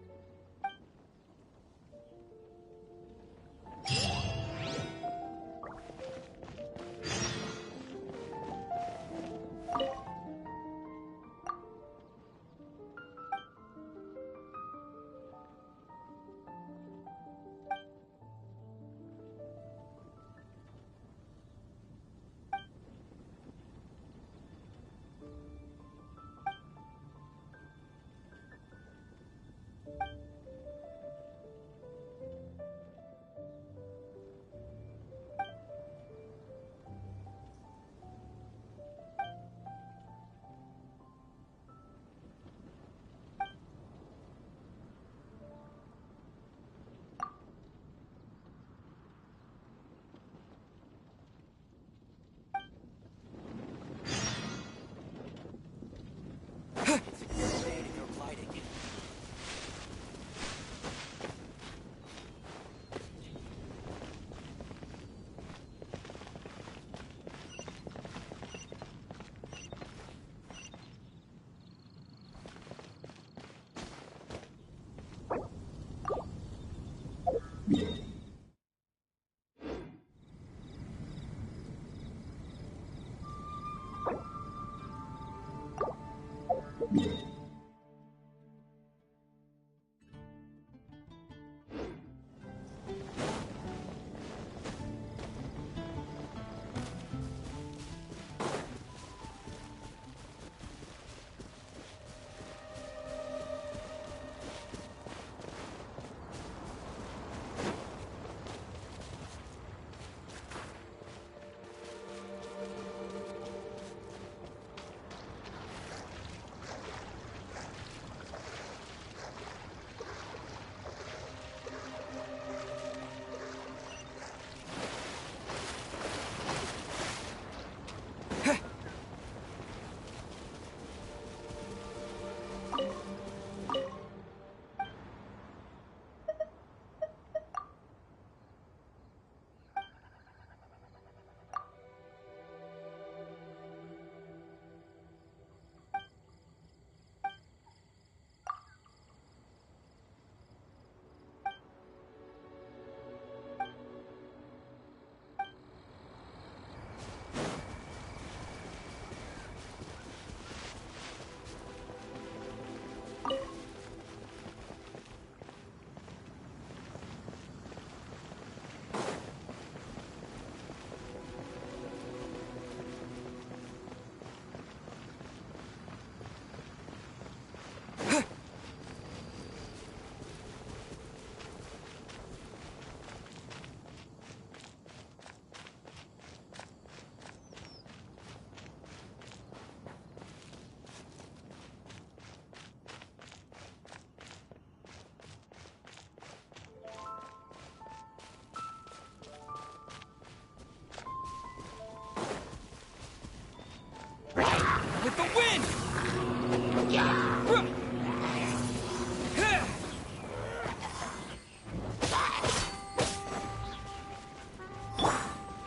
With the wind!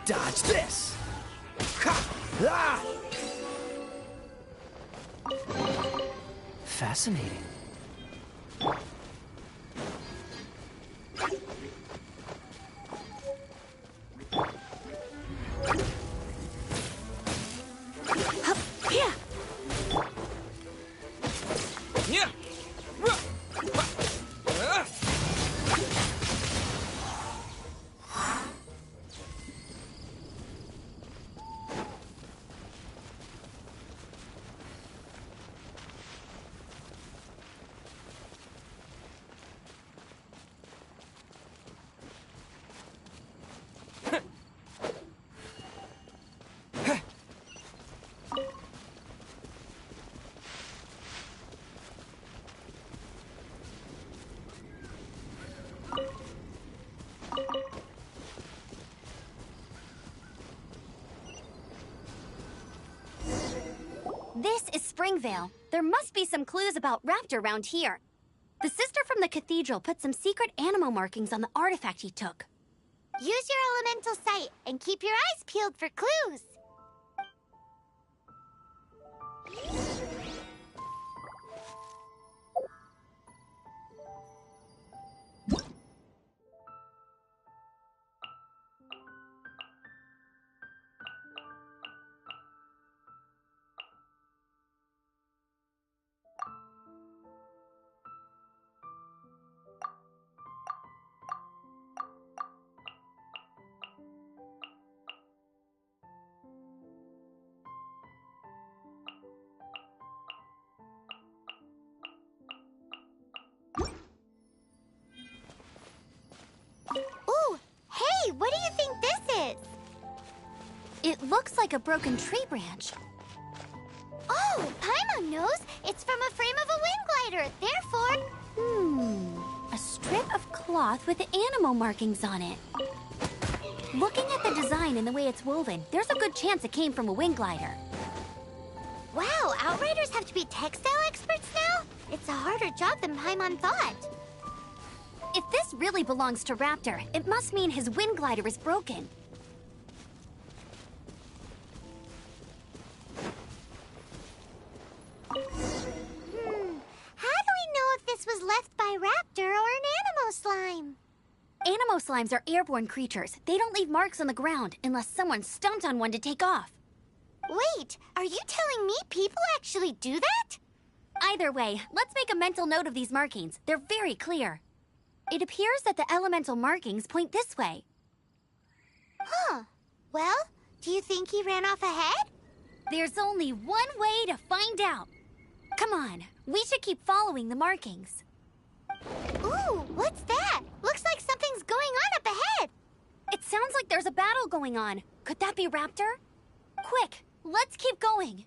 Dodge this! Fascinating. This is Springvale. There must be some clues about Raptor around here. The sister from the cathedral put some secret animal markings on the artifact he took. Use your elemental sight and keep your eyes peeled for clues. Ooh, hey, what do you think this is? It looks like a broken tree branch. Oh, Paimon knows. It's from a frame of a wind glider. Therefore... A strip of cloth with animal markings on it. Looking at the design and the way it's woven, there's a good chance it came from a wind glider. Wow, Outriders have to be textile experts now? It's a harder job than Paimon thought. If this really belongs to Raptor, it must mean his wind glider is broken. How do we know if this was left by Raptor or an Animo slime? Animo slimes are airborne creatures. They don't leave marks on the ground unless someone stomped on one to take off. Wait, are you telling me people actually do that? Either way, let's make a mental note of these markings. They're very clear. It appears that the elemental markings point this way. Huh. Well, do you think he ran off ahead? There's only one way to find out. Come on, we should keep following the markings. Ooh, what's that? Looks like something's going on up ahead. It sounds like there's a battle going on. Could that be Raptor? Quick, let's keep going.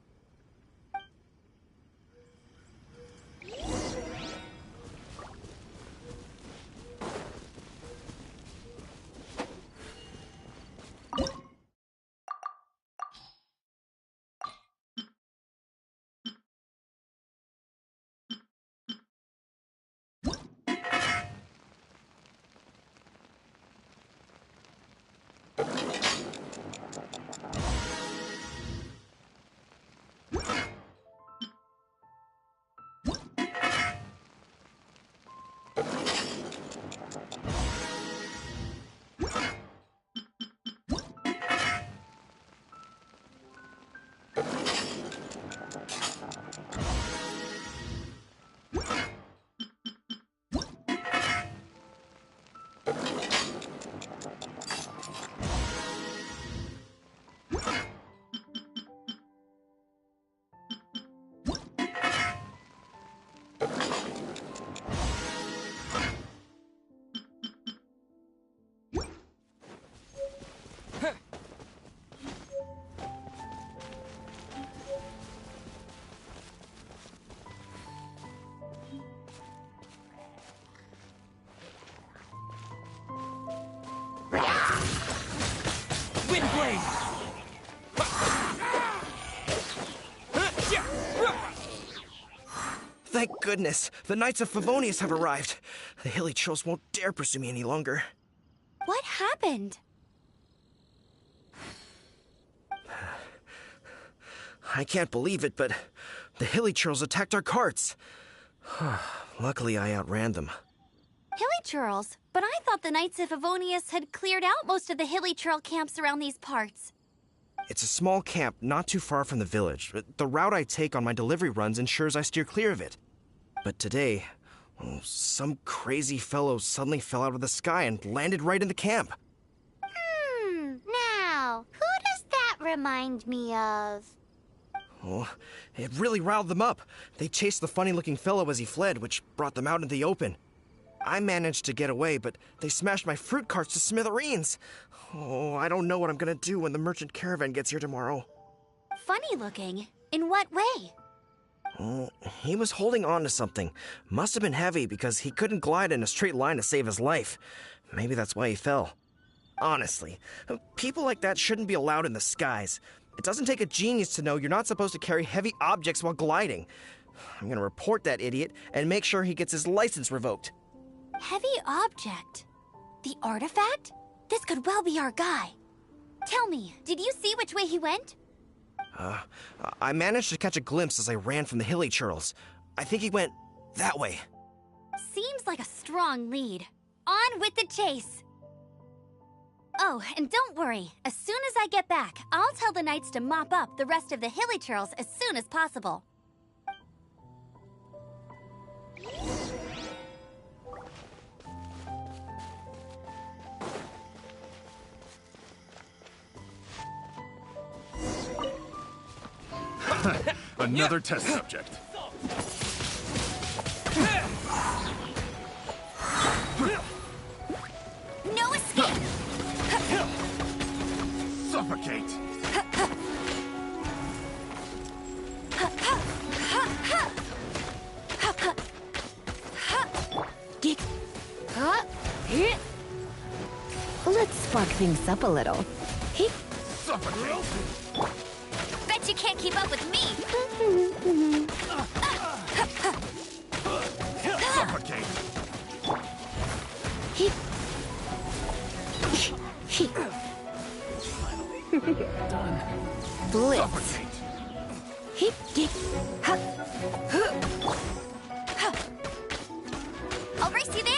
Thank goodness, the Knights of Favonius have arrived. The hilly trolls won't dare pursue me any longer. What happened? I can't believe it, but the hilly trolls attacked our carts. Luckily, I outran them. Hilly churls? But I thought the Knights of Favonius had cleared out most of the hilly churl camps around these parts. It's a small camp not too far from the village. The route I take on my delivery runs ensures I steer clear of it. But today, some crazy fellow suddenly fell out of the sky and landed right in the camp. Now, who does that remind me of? Oh, it really riled them up. They chased the funny-looking fellow as he fled, which brought them out into the open. I managed to get away, but they smashed my fruit carts to smithereens. Oh, I don't know what I'm gonna do when the merchant caravan gets here tomorrow. Funny looking? In what way? Oh, he was holding on to something. Must have been heavy because he couldn't glide in a straight line to save his life. Maybe that's why he fell. Honestly, people like that shouldn't be allowed in the skies. It doesn't take a genius to know you're not supposed to carry heavy objects while gliding. I'm gonna report that idiot and make sure he gets his license revoked. Heavy object? The artifact? This could well be our guy. Tell me, did you see which way he went? I managed to catch a glimpse as I ran from the hilly churls. I think he went that way. Seems like a strong lead. On with the chase! Oh, and don't worry. As soon as I get back, I'll tell the knights to mop up the rest of the hilly churls as soon as possible. Another test subject. No escape! Suffocate! Let's spark things up a little. Suffocate! Bet you can't keep up with me! Suffocate! Done. Blitz. Suffocate! I'll race you there!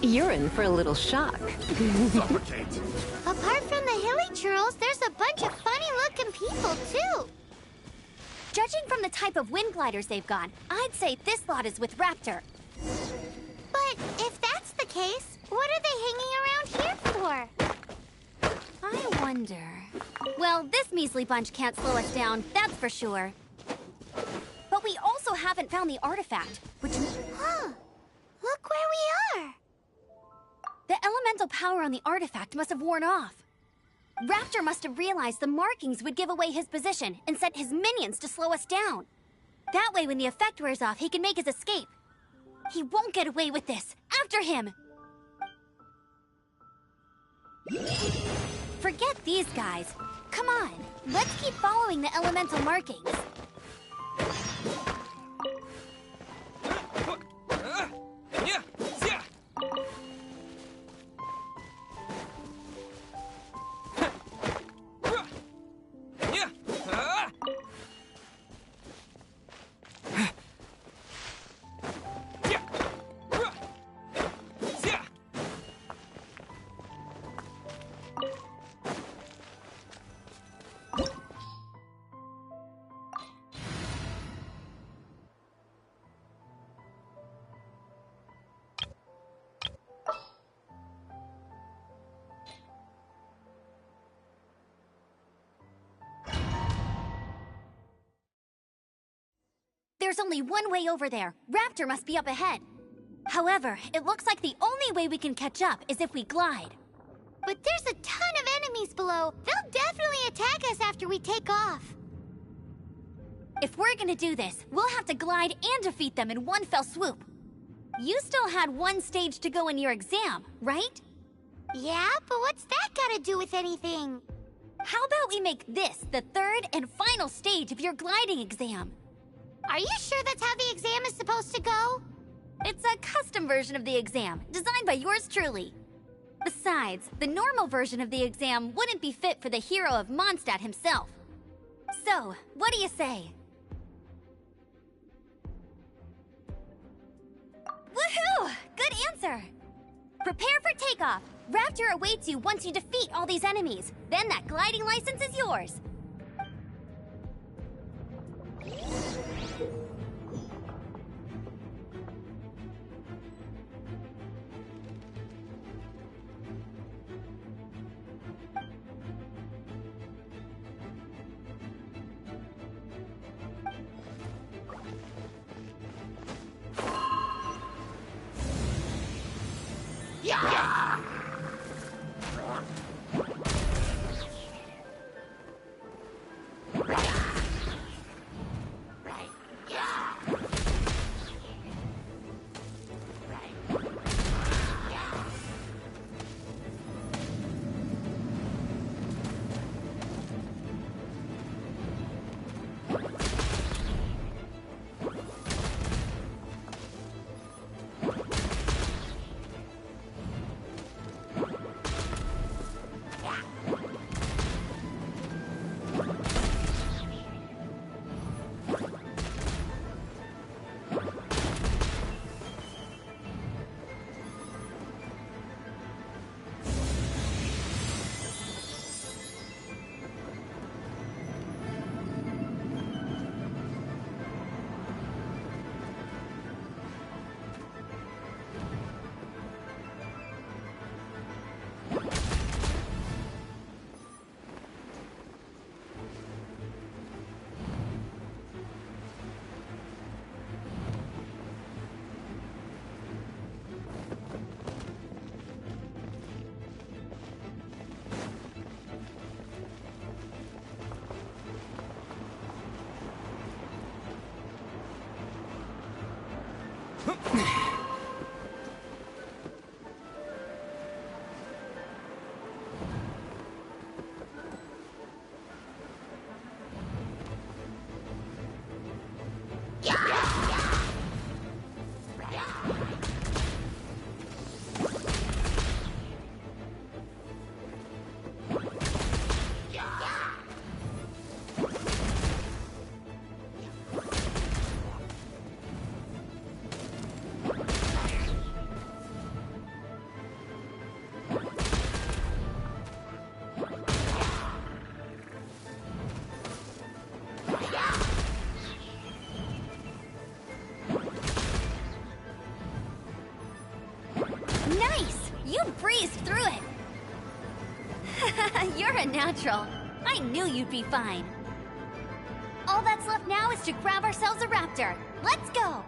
You're in for a little shock. Suffocate! Apart from the hilly churls, there's a bunch of funny-looking people, too. Judging from the type of wind gliders they've got, I'd say this lot is with Raptor. But if that's the case, what are they hanging around here for? I wonder... Well, this measly bunch can't slow us down, that's for sure. But we also haven't found the artifact, which... Huh. Look where we are. The elemental power on the artifact must have worn off. Raptor must have realized the markings would give away his position and sent his minions to slow us down. That way, when the effect wears off, he can make his escape. He won't get away with this. After him! Forget these guys. Come on, let's keep following the elemental markings. There's only one way over there. Raptor must be up ahead. However, it looks like the only way we can catch up is if we glide. But there's a ton of enemies below. They'll definitely attack us after we take off. If we're gonna do this, we'll have to glide and defeat them in one fell swoop. You still had one stage to go in your exam, right? Yeah, but what's that gotta do with anything? How about we make this the third and final stage of your gliding exam? Are you sure that's how the exam is supposed to go? It's a custom version of the exam, designed by yours truly. Besides, the normal version of the exam wouldn't be fit for the hero of Mondstadt himself. So, what do you say? Woohoo! Good answer! Prepare for takeoff. Raptor awaits you once you defeat all these enemies. Then that gliding license is yours. Nice! You breezed through it! You're a natural. I knew you'd be fine. All that's left now is to grab ourselves a raptor. Let's go!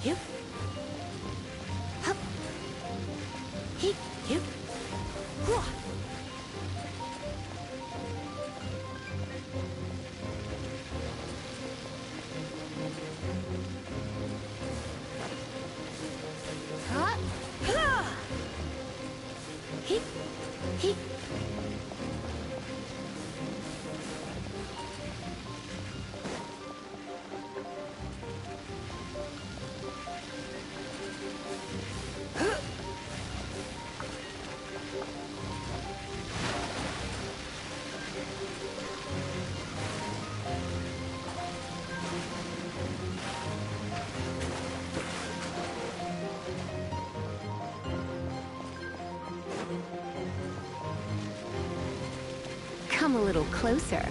Yep. Hup. Heep. Yep. Whoa. Huh? Ha! Heep. Heep. Come a little closer.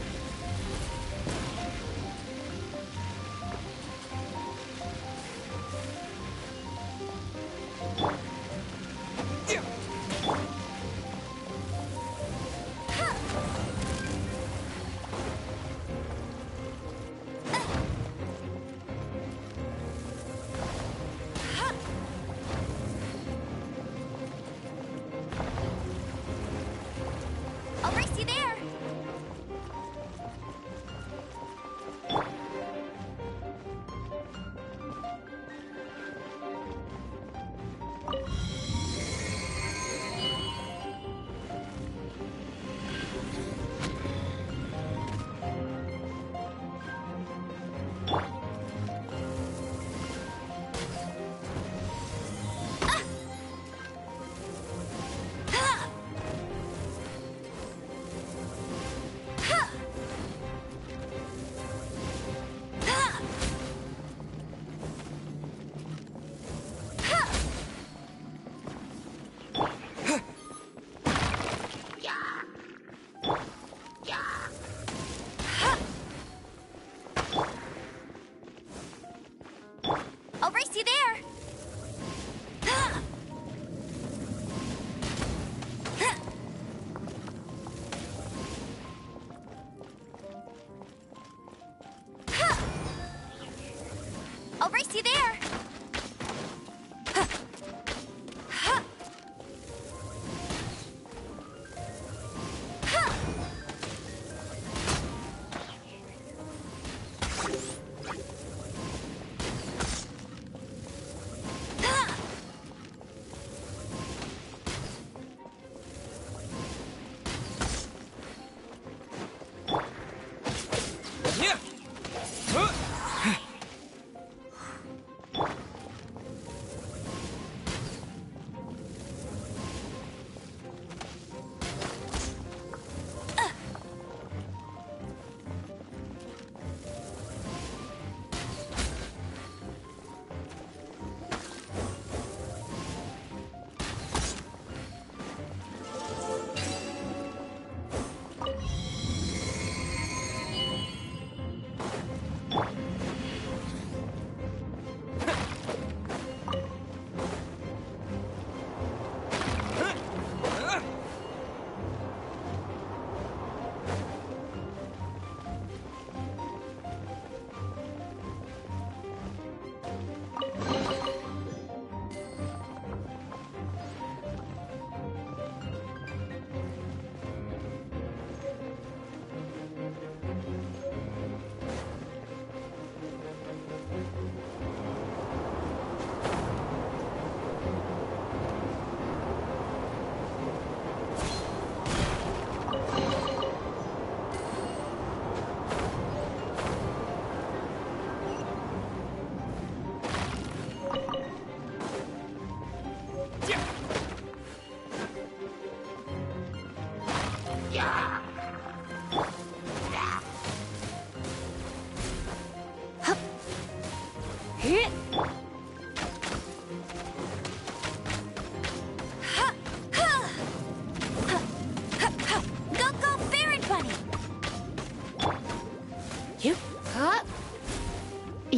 I'll race you there! I'll race you there!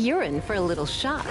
You're in for a little shock.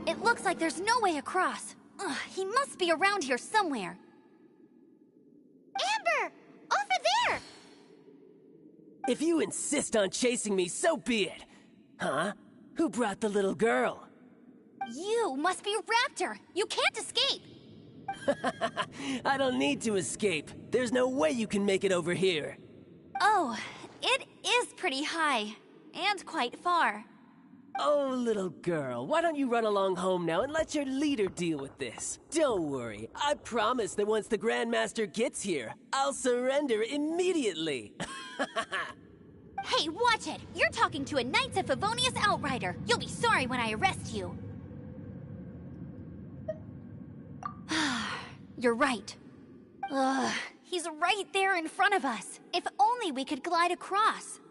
It looks like there's no way across. Ugh, he must be around here somewhere. Amber! Over there! If you insist on chasing me, so be it. Huh? Who brought the little girl? You must be Raptor! You can't escape! I don't need to escape. There's no way you can make it over here. Oh, it is pretty high. And quite far. Oh, little girl, why don't you run along home now and let your leader deal with this? Don't worry, I promise that once the Grandmaster gets here, I'll surrender immediately. Hey, watch it! You're talking to a Knights of Favonius outrider. You'll be sorry when I arrest you. You're right. Ugh, he's right there in front of us. If only we could glide across.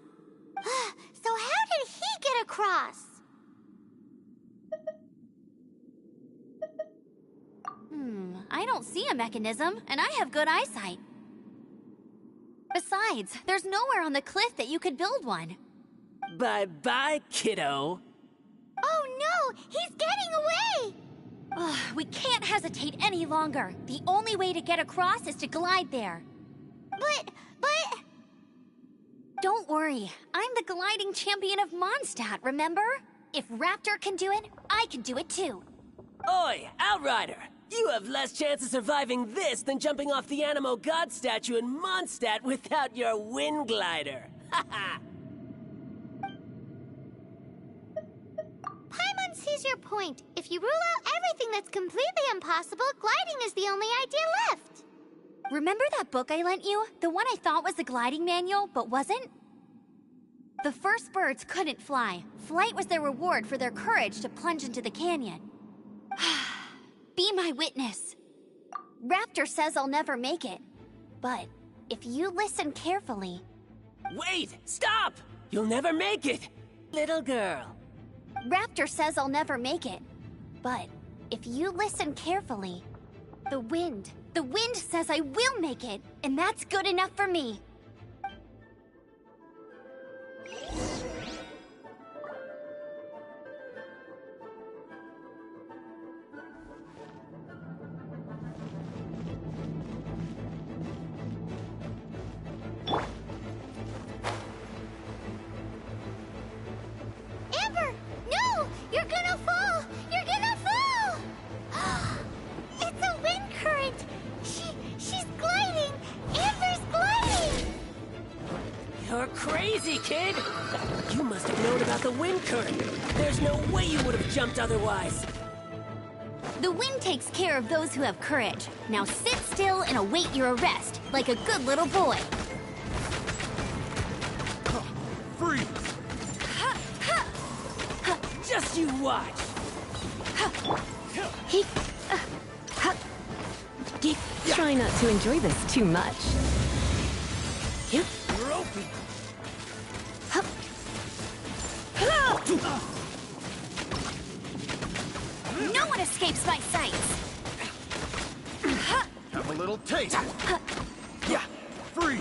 So how did he get across? I don't see a mechanism, and I have good eyesight. Besides, there's nowhere on the cliff that you could build one. Bye-bye, kiddo. Oh no! He's getting away! Ugh, we can't hesitate any longer. The only way to get across is to glide there. But... Don't worry. I'm the gliding champion of Mondstadt, remember? If Raptor can do it, I can do it too. Oi, Outrider! You have less chance of surviving this than jumping off the Animo God statue in Mondstadt without your wind glider. Haha! Paimon sees your point. If you rule out everything that's completely impossible, gliding is the only idea left. Remember that book I lent you? The one I thought was the gliding manual, but wasn't? The first birds couldn't fly. Flight was their reward for their courage to plunge into the canyon. Be my witness. Raptor says I'll never make it. But if you listen carefully... Wait! Stop! You'll never make it! Little girl. Raptor says I'll never make it. But if you listen carefully... The wind says I will make it, and that's good enough for me. Amber! No! You're gonna fall! You're gonna fall! It's a wind current! She's gliding! Amber's gliding! You're crazy, kid! You must have known about the wind current. There's no way you would have jumped otherwise. The wind takes care of those who have courage. Now sit still and await your arrest, like a good little boy. Freeze! Just you watch! Try not to enjoy this too much. Ropey! No one escapes my sights! Have a little taste. Yeah! Freeze!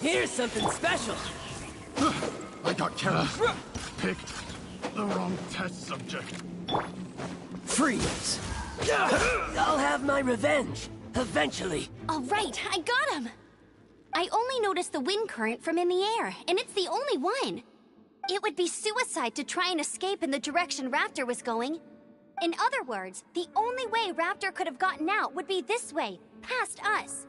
Here's something special! I got carried. Picked the wrong test subject. Freeze! I'll have my revenge, eventually. All right, I got him! I only noticed the wind current from in the air, and it's the only one. It would be suicide to try and escape in the direction Raptor was going. In other words, the only way Raptor could have gotten out would be this way, past us.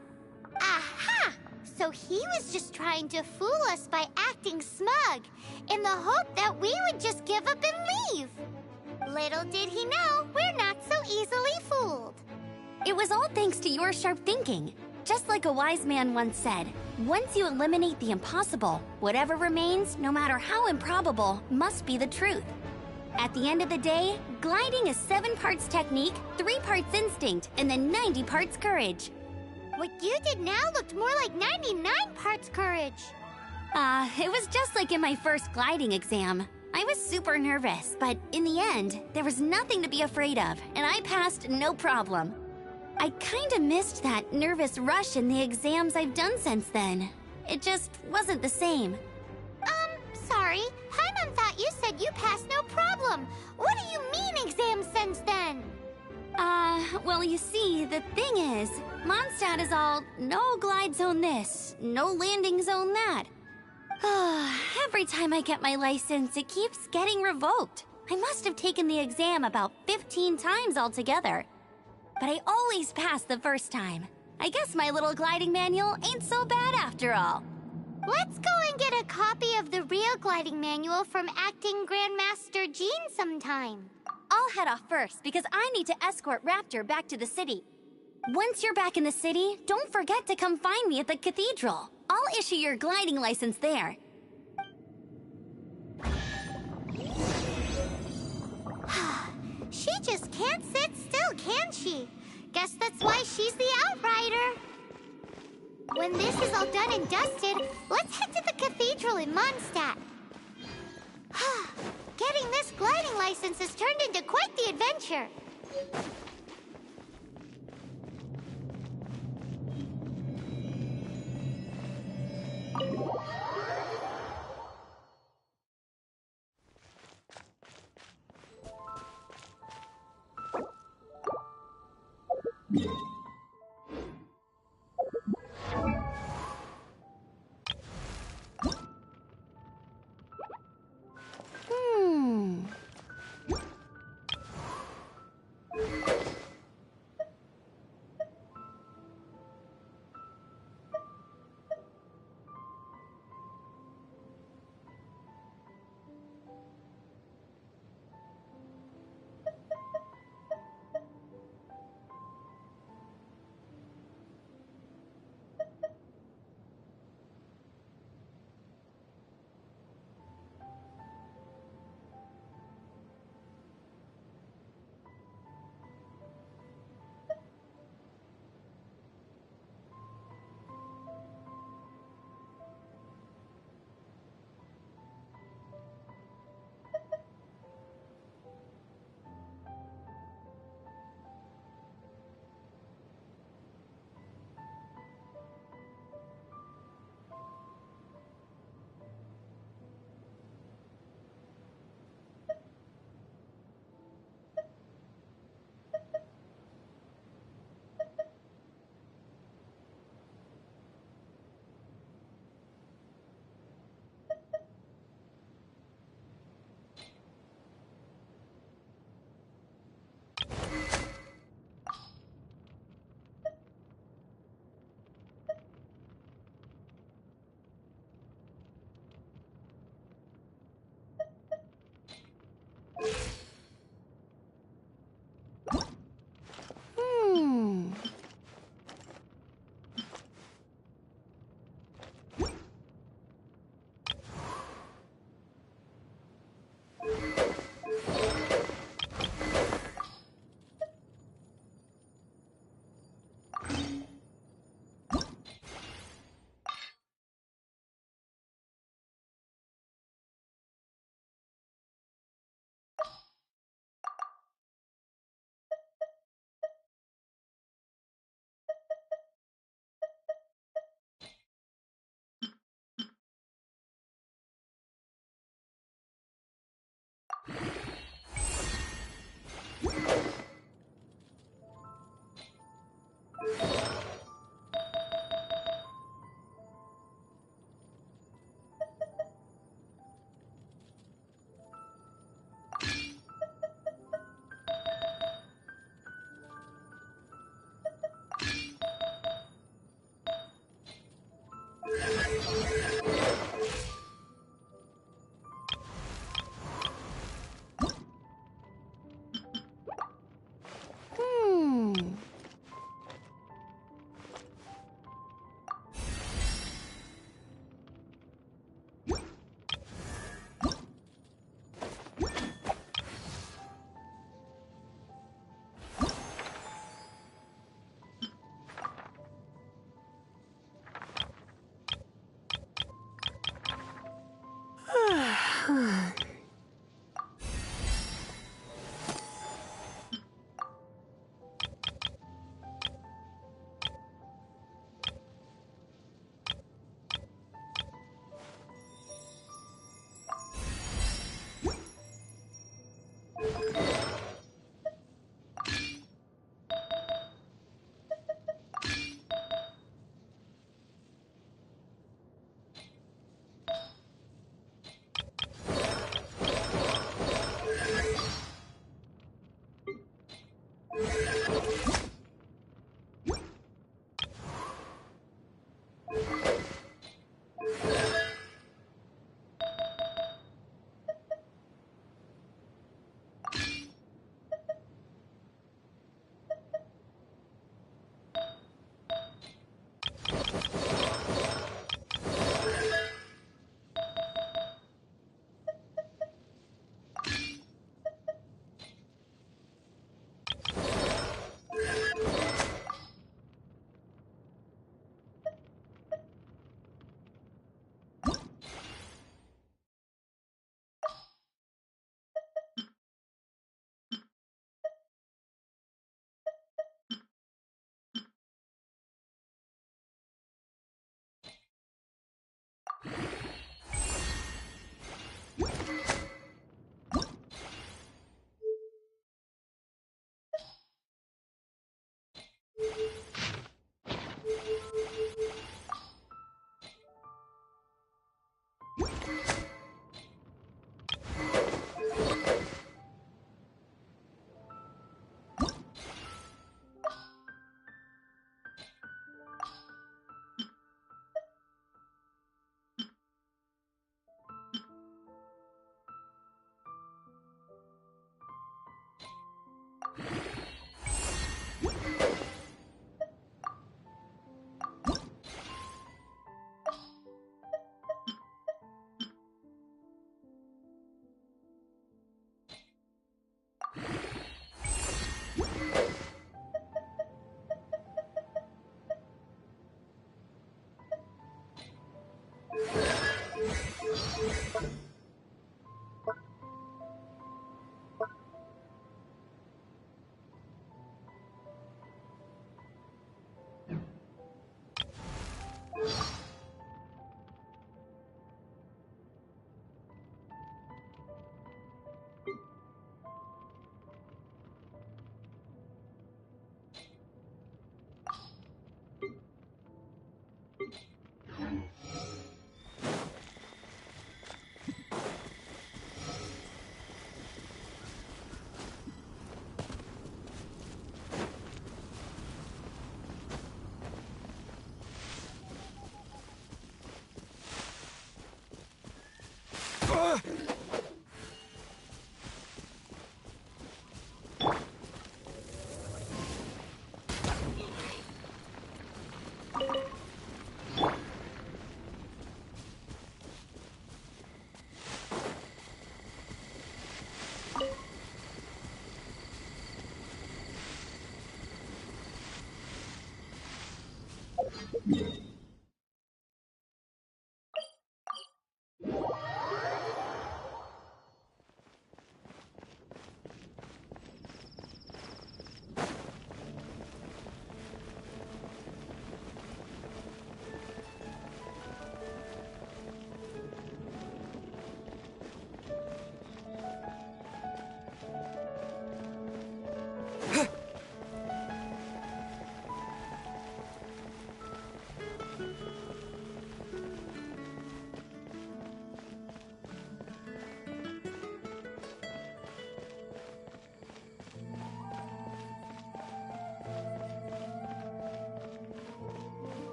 Aha! So he was just trying to fool us by acting smug, in the hope that we would just give up and leave. Little did he know, we're not so easily fooled. It was all thanks to your sharp thinking. Just like a wise man once said, once you eliminate the impossible, whatever remains, no matter how improbable, must be the truth. At the end of the day, gliding is 7 parts technique, 3 parts instinct, and then 90 parts courage. What you did now looked more like 99 parts courage. It was just like in my first gliding exam. I was super nervous, but in the end, there was nothing to be afraid of, and I passed no problem. I kinda missed that nervous rush in the exams I've done since then. It just wasn't the same. Sorry. Paimon thought you said you passed no problem. What do you mean exams since then? Well, you see, the thing is, Mondstadt is all no glide zone this, no landing zone that. Every time I get my license, it keeps getting revoked. I must have taken the exam about 15 times altogether. But I always pass the first time. I guess my little gliding manual ain't so bad after all. Let's go and get a copy of the real gliding manual from Acting Grandmaster Jean sometime. I'll head off first because I need to escort Raptor back to the city. Once you're back in the city, don't forget to come find me at the cathedral. I'll issue your gliding license there. She just can't sit still, can she? Guess that's why she's the Outrider. When this is all done and dusted, let's head to the cathedral in Mondstadt. Getting this gliding license has turned into quite the adventure.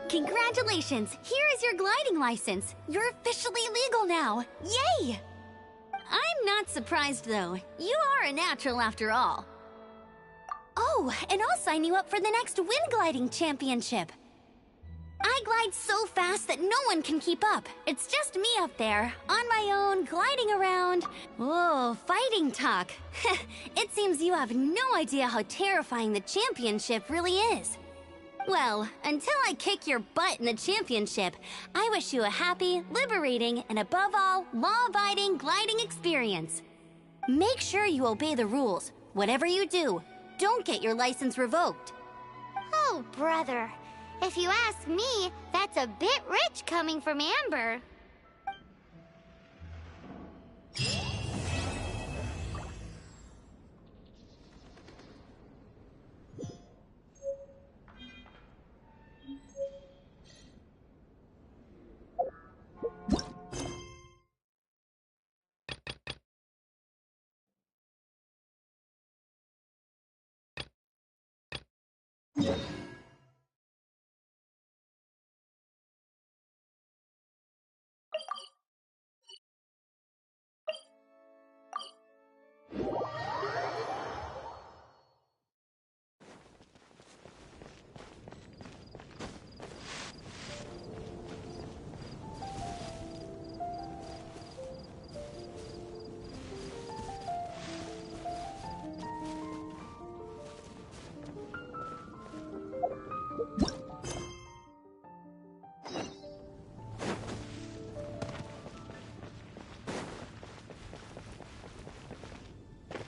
Congratulations! Here is your gliding license. You're officially legal now. Yay! I'm not surprised, though. You are a natural after all. Oh, and I'll sign you up for the next wind gliding championship. I glide so fast that no one can keep up. It's just me up there, on my own, gliding around. Whoa, fighting talk. It seems you have no idea how terrifying the championship really is. Well, until I kick your butt in the championship, I wish you a happy, liberating, and above all, law-abiding gliding experience. Make sure you obey the rules. Whatever you do, don't get your license revoked. Oh, brother. If you ask me, that's a bit rich coming from Amber.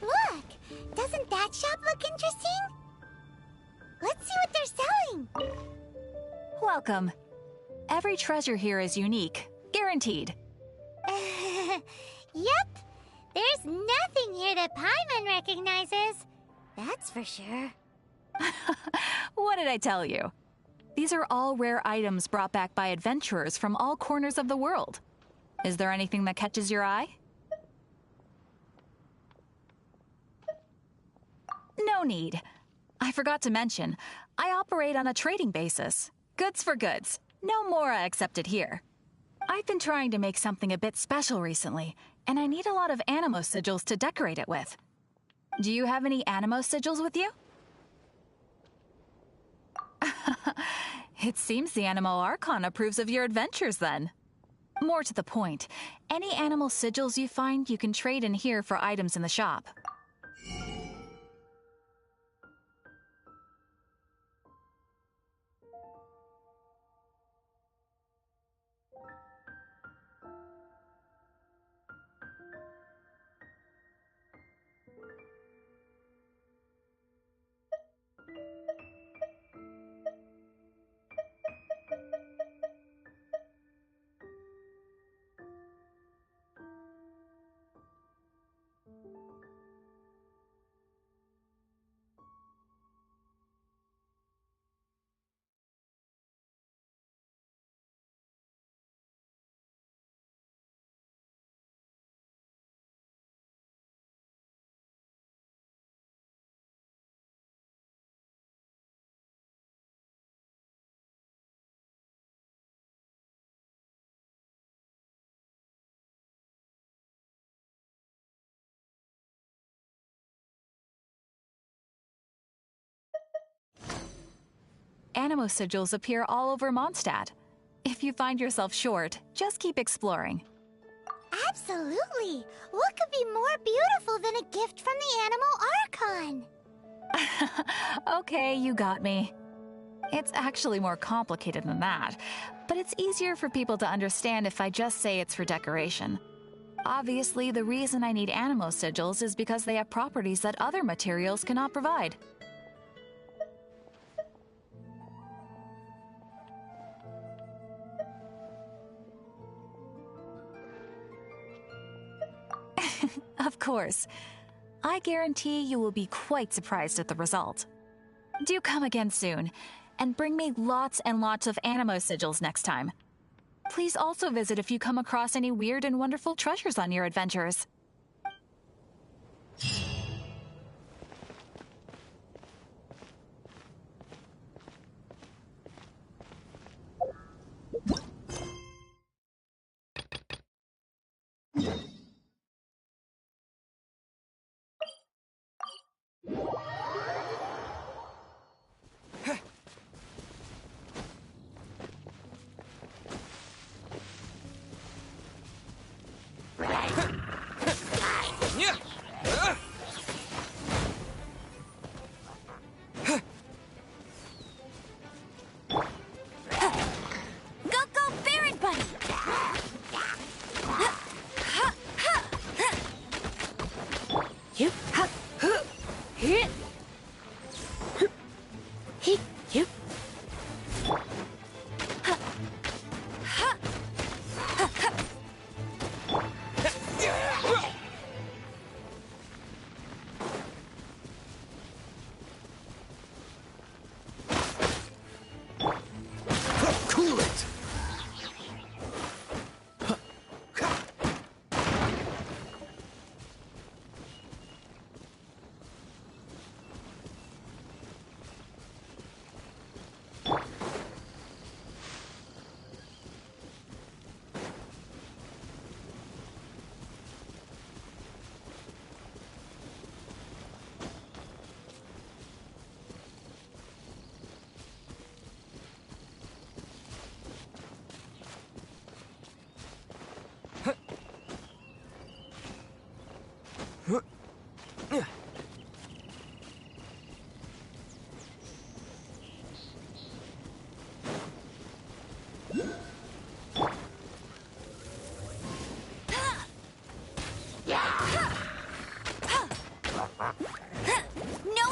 Look! Doesn't that shop look interesting? Let's see what they're selling! Welcome. Every treasure here is unique. Guaranteed. Yep. There's nothing here that Paimon recognizes. That's for sure. What did I tell you? These are all rare items brought back by adventurers from all corners of the world. Is there anything that catches your eye? No need. I forgot to mention, I operate on a trading basis. Goods for goods. No Mora accepted here. I've been trying to make something a bit special recently, and I need a lot of animo sigils to decorate it with. Do you have any animo sigils with you? It seems the Animo Archon approves of your adventures, then. More to the point, any animal sigils you find you can trade in here for items in the shop. Animo sigils appear all over Mondstadt. If you find yourself short, just keep exploring. Absolutely! What could be more beautiful than a gift from the Animal Archon? Okay, you got me. It's actually more complicated than that, but it's easier for people to understand if I just say it's for decoration. Obviously, the reason I need animo sigils is because they have properties that other materials cannot provide. Of course. I guarantee you will be quite surprised at the result. Do come again soon, and bring me lots and lots of animo sigils next time. Please also visit if you come across any weird and wonderful treasures on your adventures. No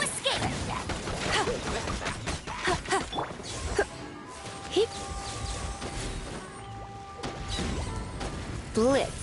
escape! Blitz.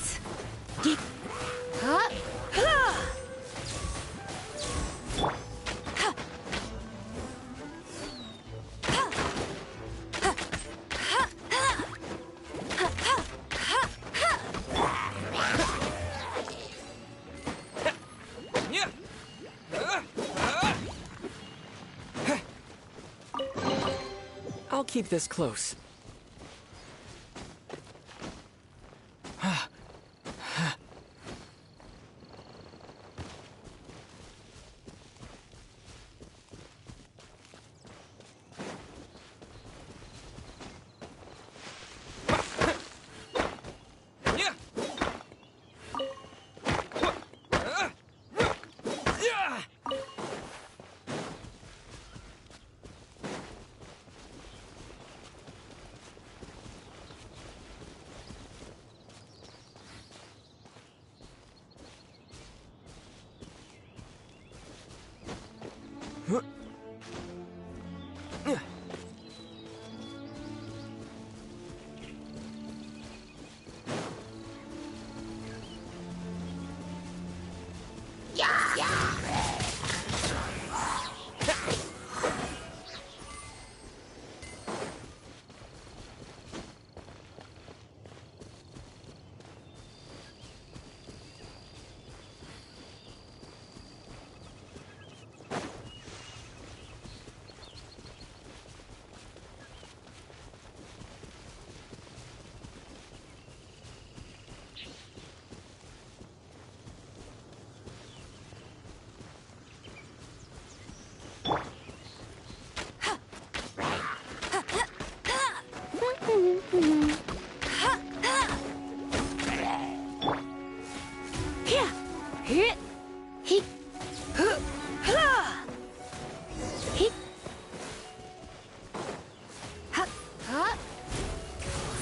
I'll keep this close.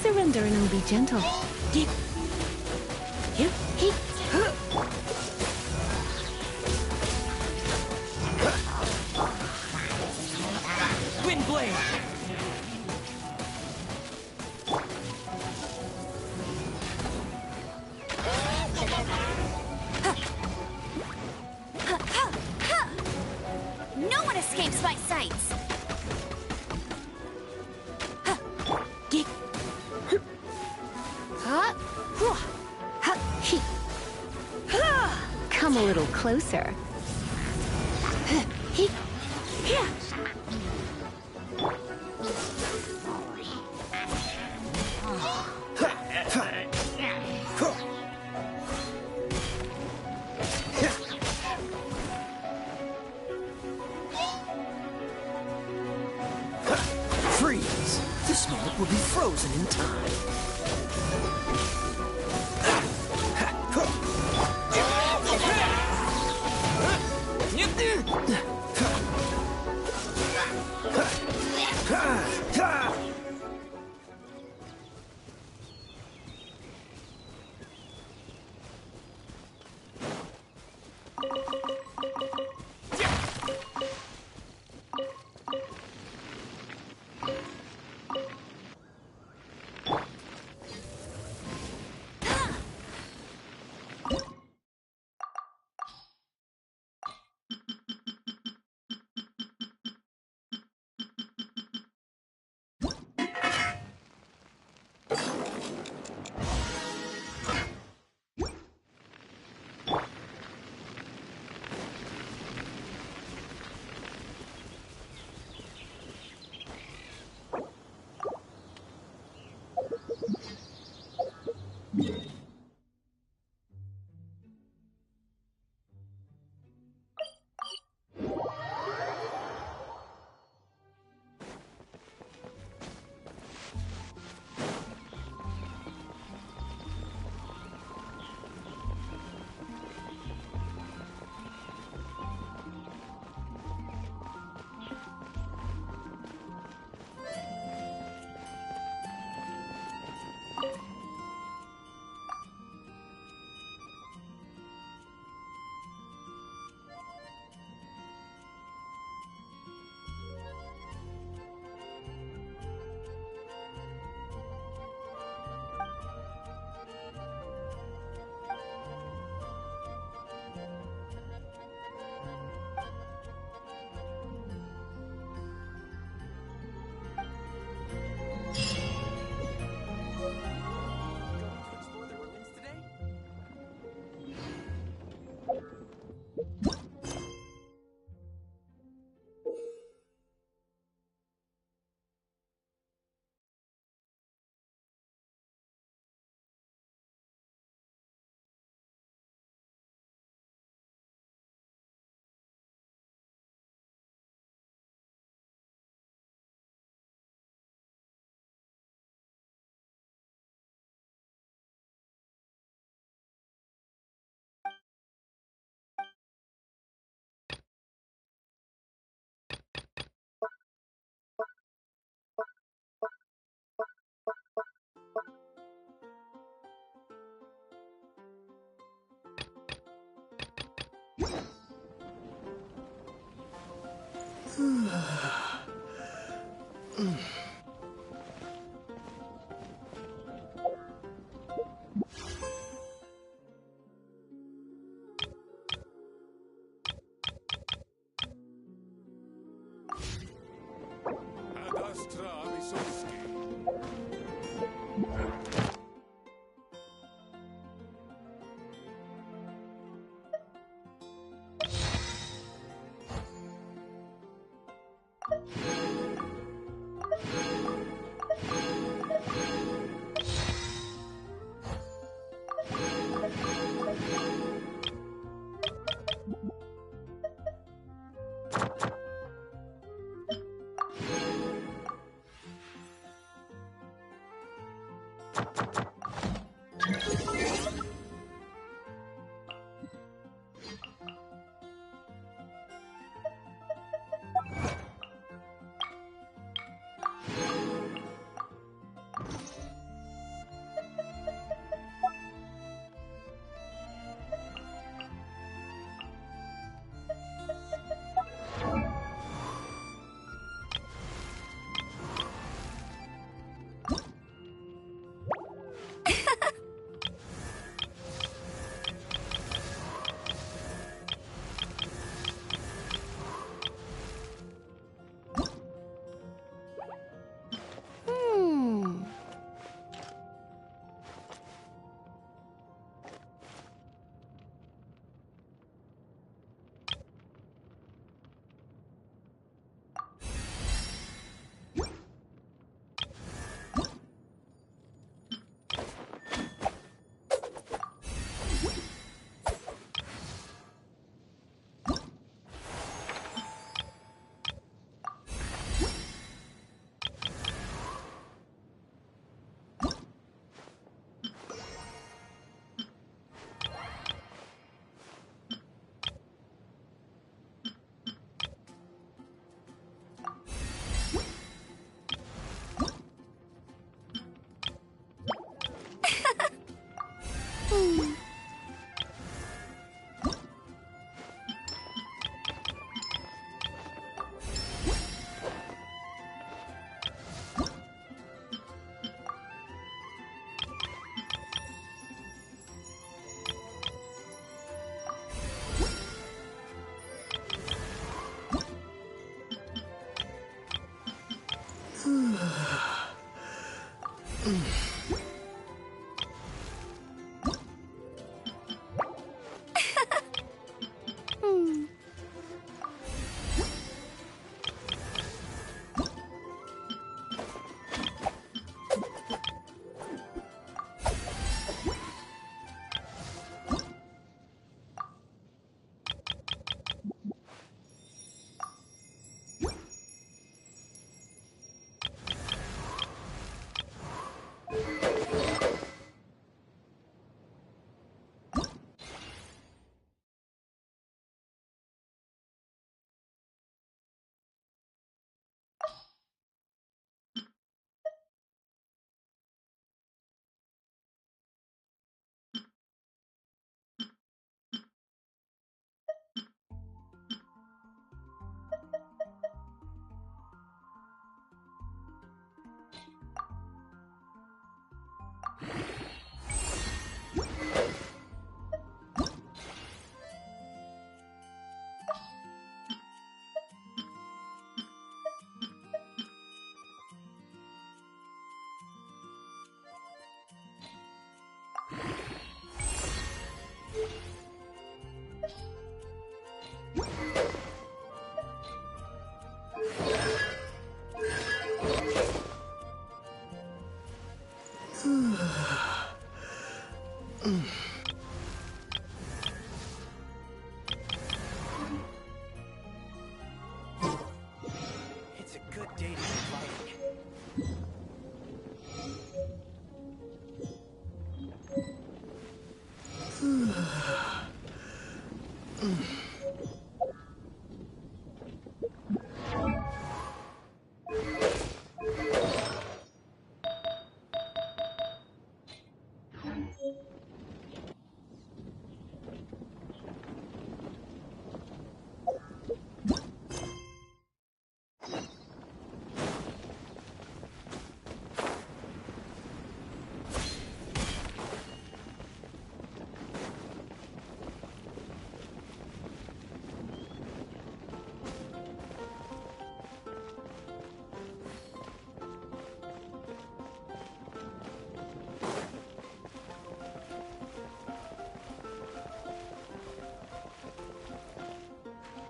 Surrender and I'll be gentle. Wind blade! No one escapes my sights! Come a little closer. in time.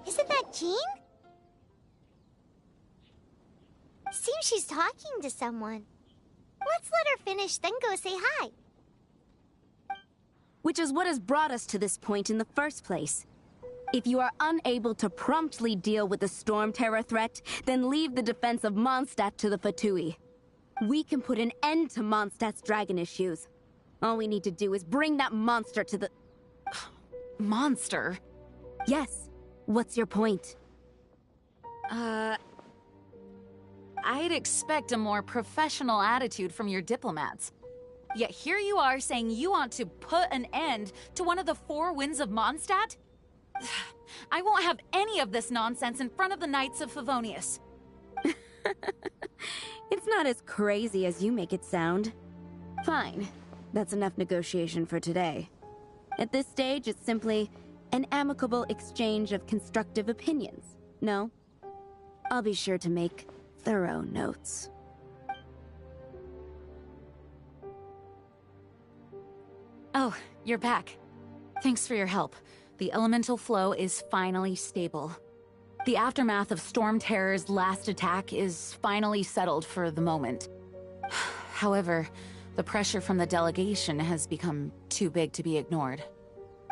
Isn't that Jean? Seems she's talking to someone. Let's let her finish, then go say hi. Which is what has brought us to this point in the first place. If you are unable to promptly deal with the Storm Terror threat, then leave the defense of Mondstadt to the Fatui. We can put an end to Mondstadt's dragon issues. All we need to do is bring that monster to the... Monster? Yes. What's your point? I'd expect a more professional attitude from your diplomats. Yet here you are saying you want to put an end to one of the four winds of Mondstadt? I won't have any of this nonsense in front of the Knights of Favonius. It's not as crazy as you make it sound. Fine. That's enough negotiation for today. At this stage, it's simply an amicable exchange of constructive opinions. No? I'll be sure to make thorough notes. Oh, you're back. Thanks for your help. The elemental flow is finally stable. The aftermath of Storm Terror's last attack is finally settled for the moment. However, the pressure from the delegation has become too big to be ignored.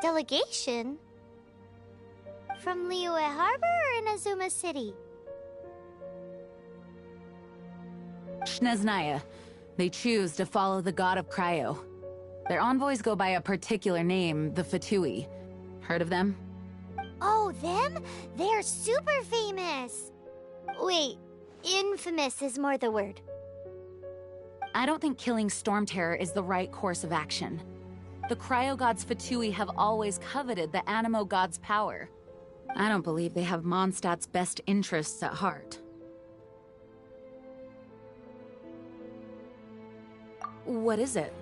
Delegation? From Liyue Harbor or Inazuma City? Snezhnaya. They choose to follow the god of Cryo. Their envoys go by a particular name, the Fatui. Heard of them? Oh, them? They're super famous! Wait, infamous is more the word. I don't think killing Storm Terror is the right course of action. The Cryo God's Fatui have always coveted the Animo God's power. I don't believe they have Mondstadt's best interests at heart. What is it?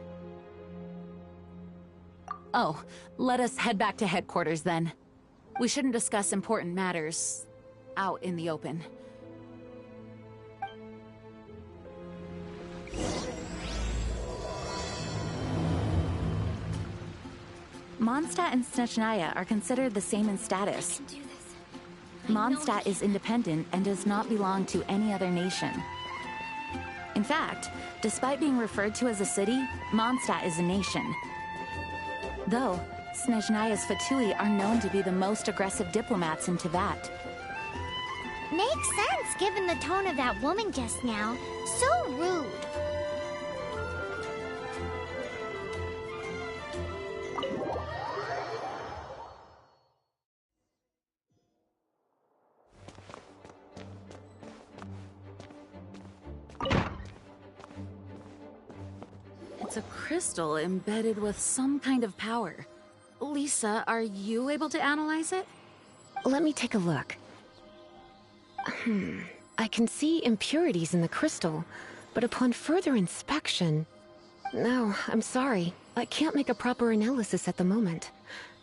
Oh, let us head back to headquarters then. We shouldn't discuss important matters out in the open. Mondstadt and Snezhnaya are considered the same in status. Mondstadt is independent and does not belong to any other nation. In fact, despite being referred to as a city, Mondstadt is a nation. Though, Snezhnaya's Fatui are known to be the most aggressive diplomats in Teyvat. Makes sense given the tone of that woman just now. So rude. It's a crystal embedded with some kind of power. Lisa, are you able to analyze it? Let me take a look. I can see impurities in the crystal, but upon further inspection... No, I'm sorry. I can't make a proper analysis at the moment.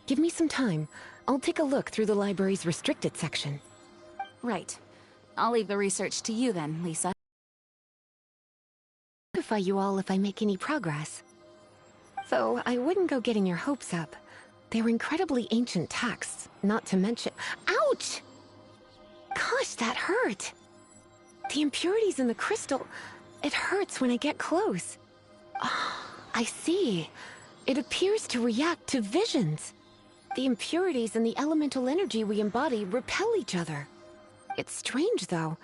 Give me some time. I'll take a look through the library's restricted section. Right. I'll leave the research to you then, Lisa. Notify you all if I make any progress. Though I wouldn't go getting your hopes up. They're incredibly ancient texts, not to mention— Ouch! Gosh, that hurt! The impurities in the crystal— it hurts when I get close. Oh, I see. It appears to react to visions. The impurities and the elemental energy we embody repel each other. It's strange, though.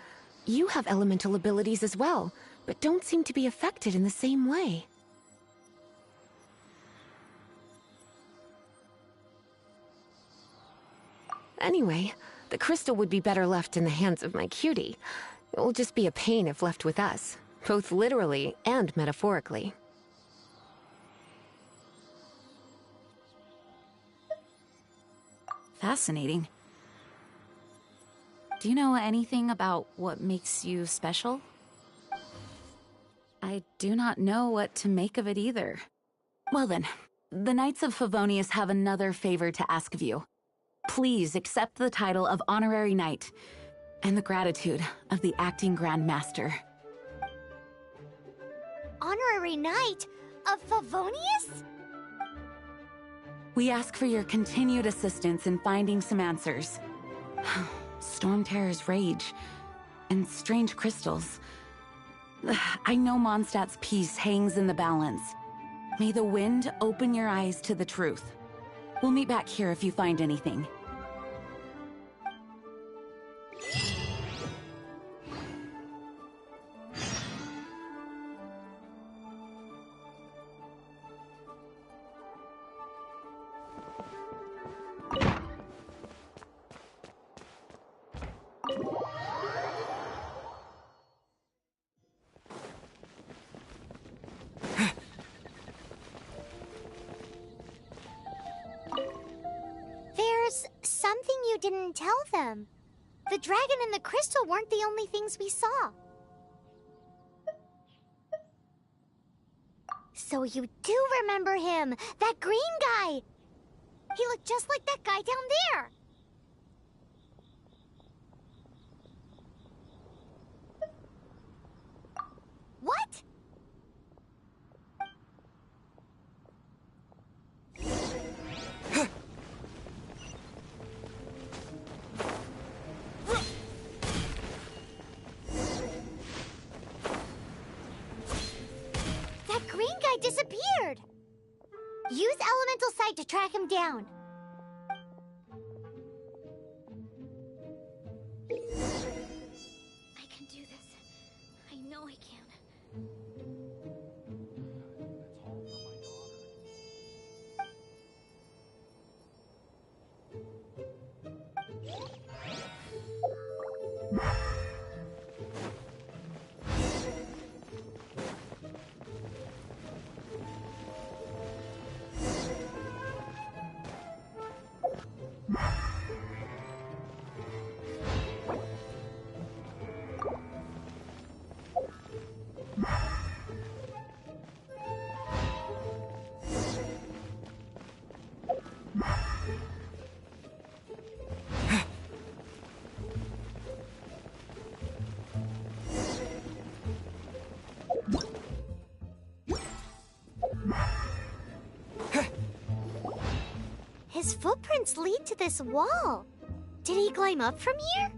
You have elemental abilities as well, but don't seem to be affected in the same way. Anyway, the crystal would be better left in the hands of my cutie. It will just be a pain if left with us, both literally and metaphorically. Fascinating. Do you know anything about what makes you special? I do not know what to make of it either. Well then, the Knights of Favonius have another favor to ask of you. Please accept the title of Honorary Knight and the gratitude of the Acting Grand Master. Honorary Knight of Favonius? We ask for your continued assistance in finding some answers. Storm Terror's rage and strange crystals. I know Mondstadt's peace hangs in the balance. May the wind open your eyes to the truth. We'll meet back here if you find anything. There's something you didn't tell them. The dragon and the crystal weren't the only things we saw. So you do remember him, that green guy. He looked just like that guy down there. What? That green guy disappeared. Use elemental sight to track him down. I can do this. I know I can. His footprints lead to this wall. Did he climb up from here?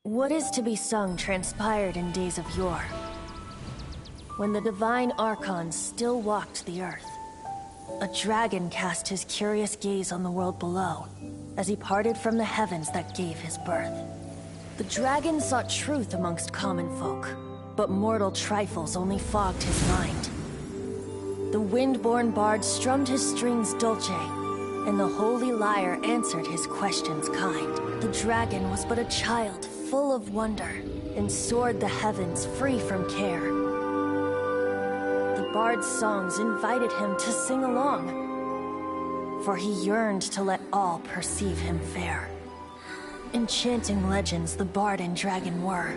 What is to be sung transpired in days of yore, when the divine archons still walked the earth. A dragon cast his curious gaze on the world below, as he parted from the heavens that gave his birth. The dragon sought truth amongst common folk, but mortal trifles only fogged his mind. The wind-born bard strummed his strings dolce, and the Holy Liar answered his questions kind. The dragon was but a child full of wonder, and soared the heavens free from care. The bard's songs invited him to sing along, for he yearned to let all perceive him fair. Enchanting legends the bard and dragon were,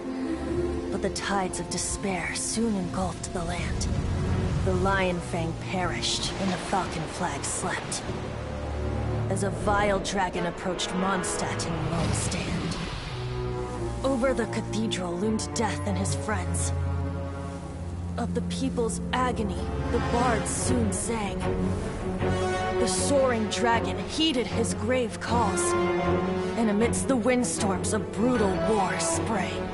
but the tides of despair soon engulfed the land. The Lion Fang perished, and the Falcon Flag slept, as a vile dragon approached Mondstadt in lone stand. Over the cathedral loomed Death and his friends. Of the people's agony, the bards soon sang. The soaring dragon heeded his grave calls, and amidst the windstorms a brutal war sprang.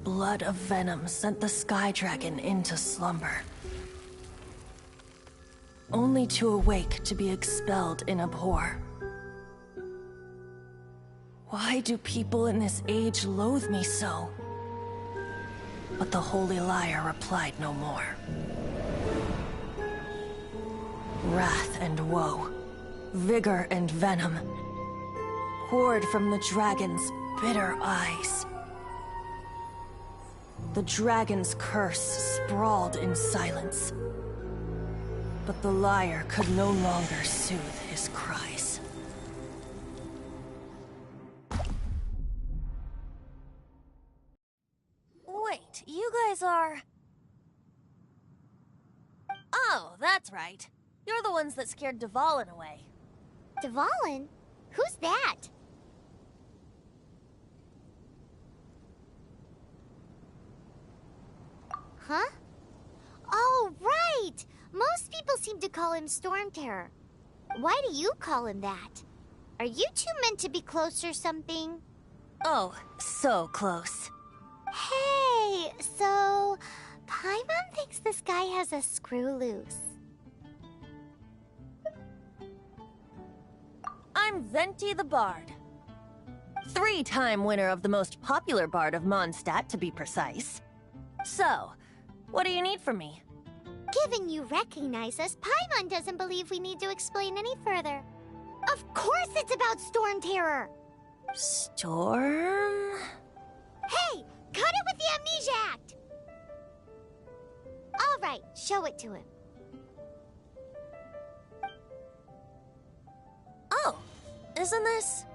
Blood of venom sent the sky dragon into slumber, only to awake to be expelled in abhor. Why do people in this age loathe me so? But the Holy Liar replied no more. Wrath and woe, vigor and venom, poured from the dragon's bitter eyes. The dragon's curse sprawled in silence, but the liar could no longer soothe his cries. Wait, you guys are... Oh, that's right. You're the ones that scared Dvalin away. Dvalin? Who's that? Huh? Oh, right! Most people seem to call him Storm Terror. Why do you call him that? Are you two meant to be close or something? Oh, so close. Hey, so... Paimon thinks this guy has a screw loose. I'm Venti the Bard. 3-time winner of the most popular bard of Mondstadt, to be precise. So, what do you need from me? Given you recognize us, Paimon doesn't believe we need to explain any further. Of course it's about Storm Terror! Storm? Hey! Cut it with the Amnesia Act! Alright, show it to him. Oh, isn't this...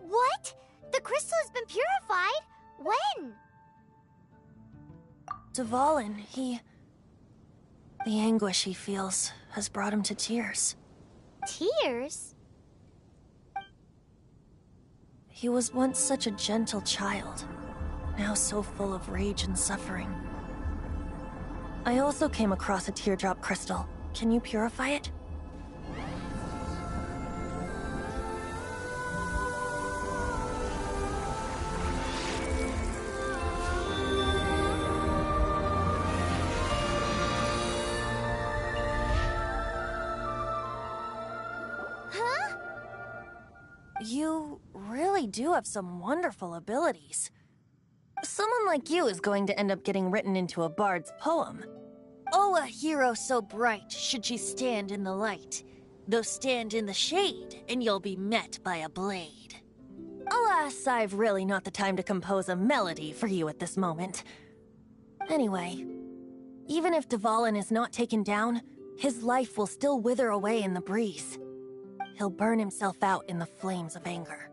What? The crystal has been purified? When? Dvalin, the anguish he feels has brought him to tears. Tears? He was once such a gentle child, now so full of rage and suffering. I also came across a teardrop crystal. Can you purify it? Huh? You really do have some wonderful abilities. Someone like you is going to end up getting written into a bard's poem. Oh, a hero so bright should she stand in the light, though stand in the shade, and you'll be met by a blade. Alas, I've really not the time to compose a melody for you at this moment. Anyway, even if Dvalin is not taken down, his life will still wither away in the breeze. He'll burn himself out in the flames of anger.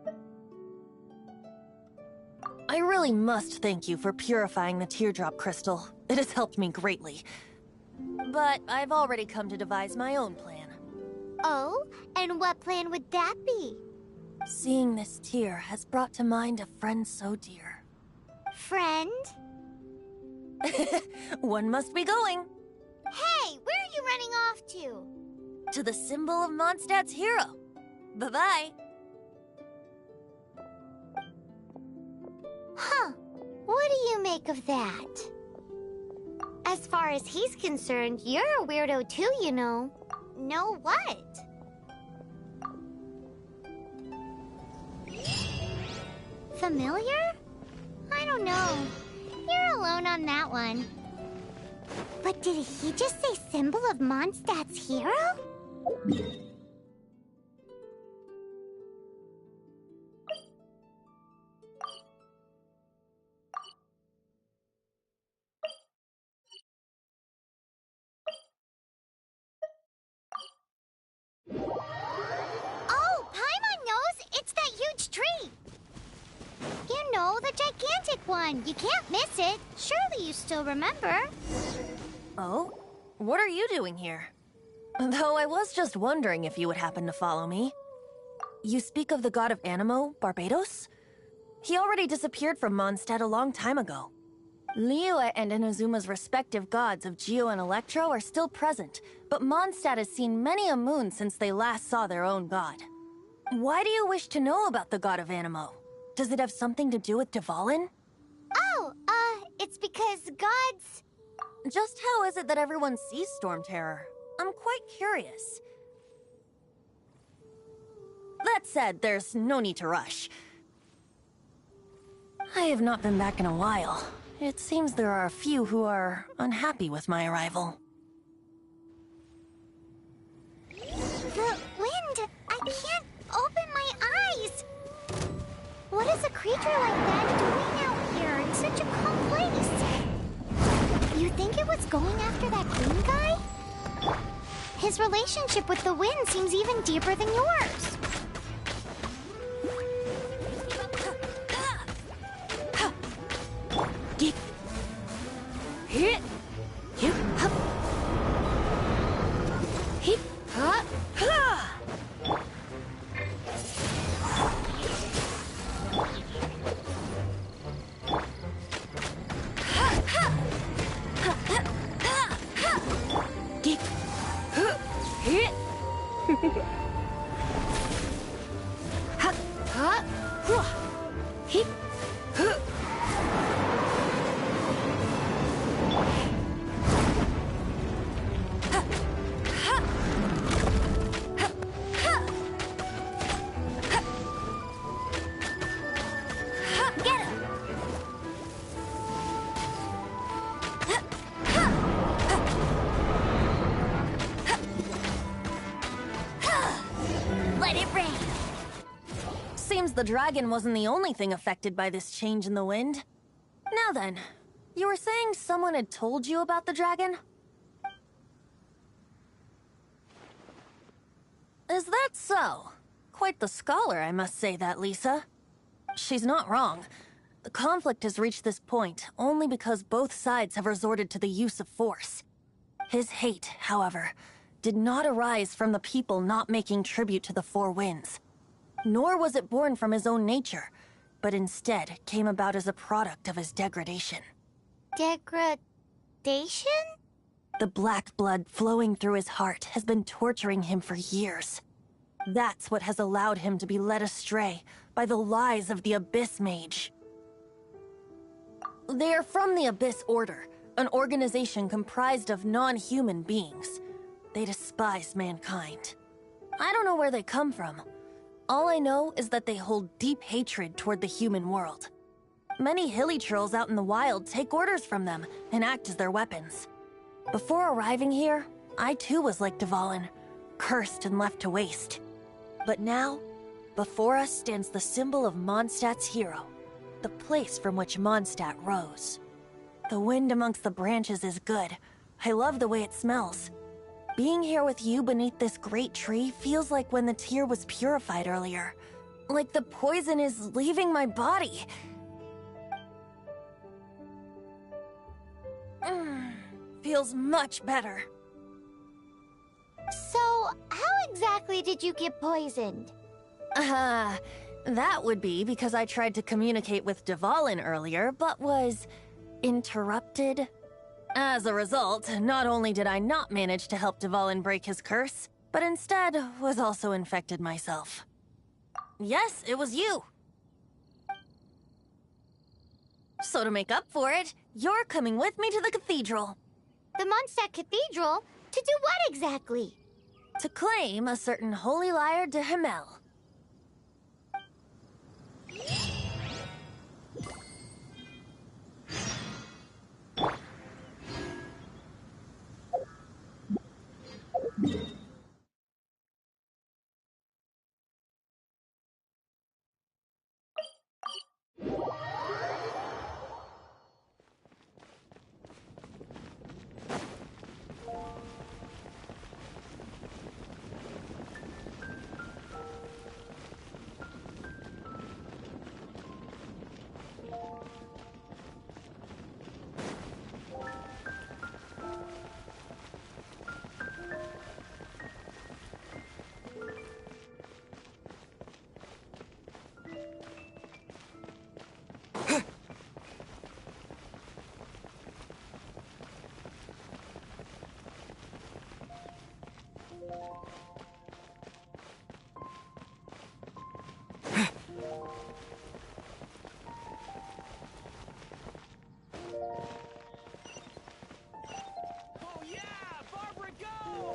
I really must thank you for purifying the teardrop crystal. It has helped me greatly. But I've already come to devise my own plan. Oh? And what plan would that be? Seeing this tear has brought to mind a friend so dear. Friend? One must be going. Hey, where are you running off to? To the symbol of Mondstadt's hero. Bye-bye. Huh. What do you make of that? As far as he's concerned, you're a weirdo too, you know. Know what? Familiar? I don't know. You're alone on that one. But did he just say symbol of Mondstadt's hero? Oh, Paimon knows! It's that huge tree! You know, the gigantic one. You can't miss it. Surely you still remember. Oh? What are you doing here? Though I was just wondering if you would happen to follow me. You speak of the god of Animo, Barbados? He already disappeared from Mondstadt a long time ago. Liyue and Inazuma's respective gods of Geo and Electro are still present, but Mondstadt has seen many a moon since they last saw their own god. Why do you wish to know about the god of Animo? Does it have something to do with Dvalin? Oh, it's because gods... Just how is it that everyone sees Storm Terror? I'm quite curious. That said, there's no need to rush. I have not been back in a while. It seems there are a few who are unhappy with my arrival. The wind! I can't open my eyes! What is a creature like that doing out here in such a calm place? You think it was going after that green guy? His relationship with the wind seems even deeper than yours. Hit! Hip! Hup! Hip! Hup! Ha! The dragon wasn't the only thing affected by this change in the wind. Now then, you were saying someone had told you about the dragon? Is that so? Quite the scholar, I must say that, Lisa. She's not wrong. The conflict has reached this point only because both sides have resorted to the use of force. His hate, however, did not arise from the people not making tribute to the Four Winds. Nor was it born from his own nature, but instead came about as a product of his degradation. Degradation? The black blood flowing through his heart has been torturing him for years. That's what has allowed him to be led astray by the lies of the Abyss Mage. They are from the Abyss Order, an organization comprised of non-human beings. They despise mankind. I don't know where they come from. All I know is that they hold deep hatred toward the human world. Many hilly trolls out in the wild take orders from them and act as their weapons. Before arriving here, I too was like Dvalin, cursed and left to waste. But now, before us stands the symbol of Mondstadt's hero, the place from which Mondstadt rose. The wind amongst the branches is good. I love the way it smells. Being here with you beneath this great tree feels like when the tear was purified earlier. Like the poison is leaving my body. Feels much better. So, how exactly did you get poisoned? That would be because I tried to communicate with Dvalin earlier, but was interrupted. As a result, not only did I not manage to help Dvalin break his curse, but instead was also infected myself. Yes, it was you. So to make up for it, you're coming with me to the cathedral. The Mondstadt Cathedral? To do what exactly? To claim a certain holy lyre de Himmel.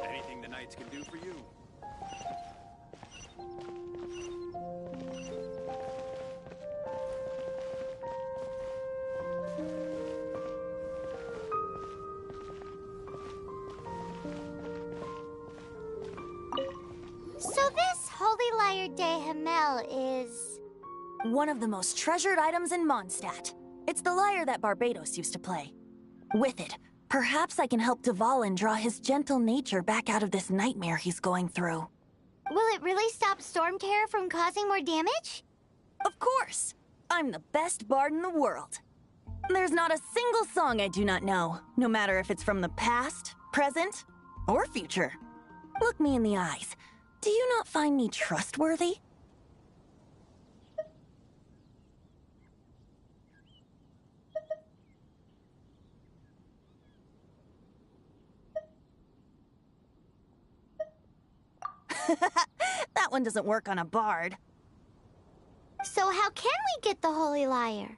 Anything the Knights can do for you. So this Holy Lyre de Hamel is... one of the most treasured items in Mondstadt. It's the lyre that Barbados used to play. With it, perhaps I can help Dvalin draw his gentle nature back out of this nightmare he's going through. Will it really stop Storm Terror from causing more damage? Of course! I'm the best bard in the world. There's not a single song I do not know, no matter if it's from the past, present, or future. Look me in the eyes. Do you not find me trustworthy? That one doesn't work on a bard. So how can we get the Holy Lyre?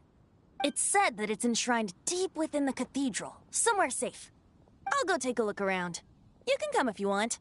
It's said that it's enshrined deep within the cathedral, somewhere safe. I'll go take a look around. You can come if you want.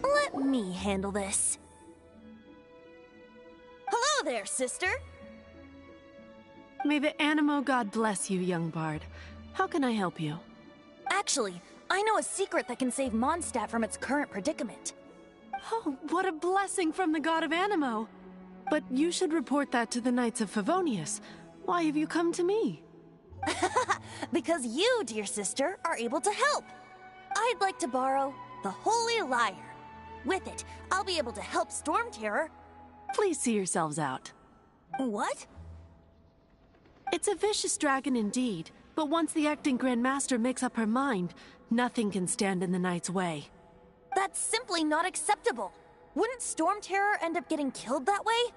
Let me handle this. Hello there, sister! May the Animo God bless you, young bard. How can I help you? Actually, I know a secret that can save Mondstadt from its current predicament. Oh, what a blessing from the god of Animo! But you should report that to the Knights of Favonius. Why have you come to me? Because you, dear sister, are able to help. I'd like to borrow the Holy Lyre. With it, I'll be able to help Storm Terror. Please see yourselves out. What? It's a vicious dragon indeed, but once the acting Grand Master makes up her mind, nothing can stand in the Knight's way. That's simply not acceptable. Wouldn't Storm Terror end up getting killed that way?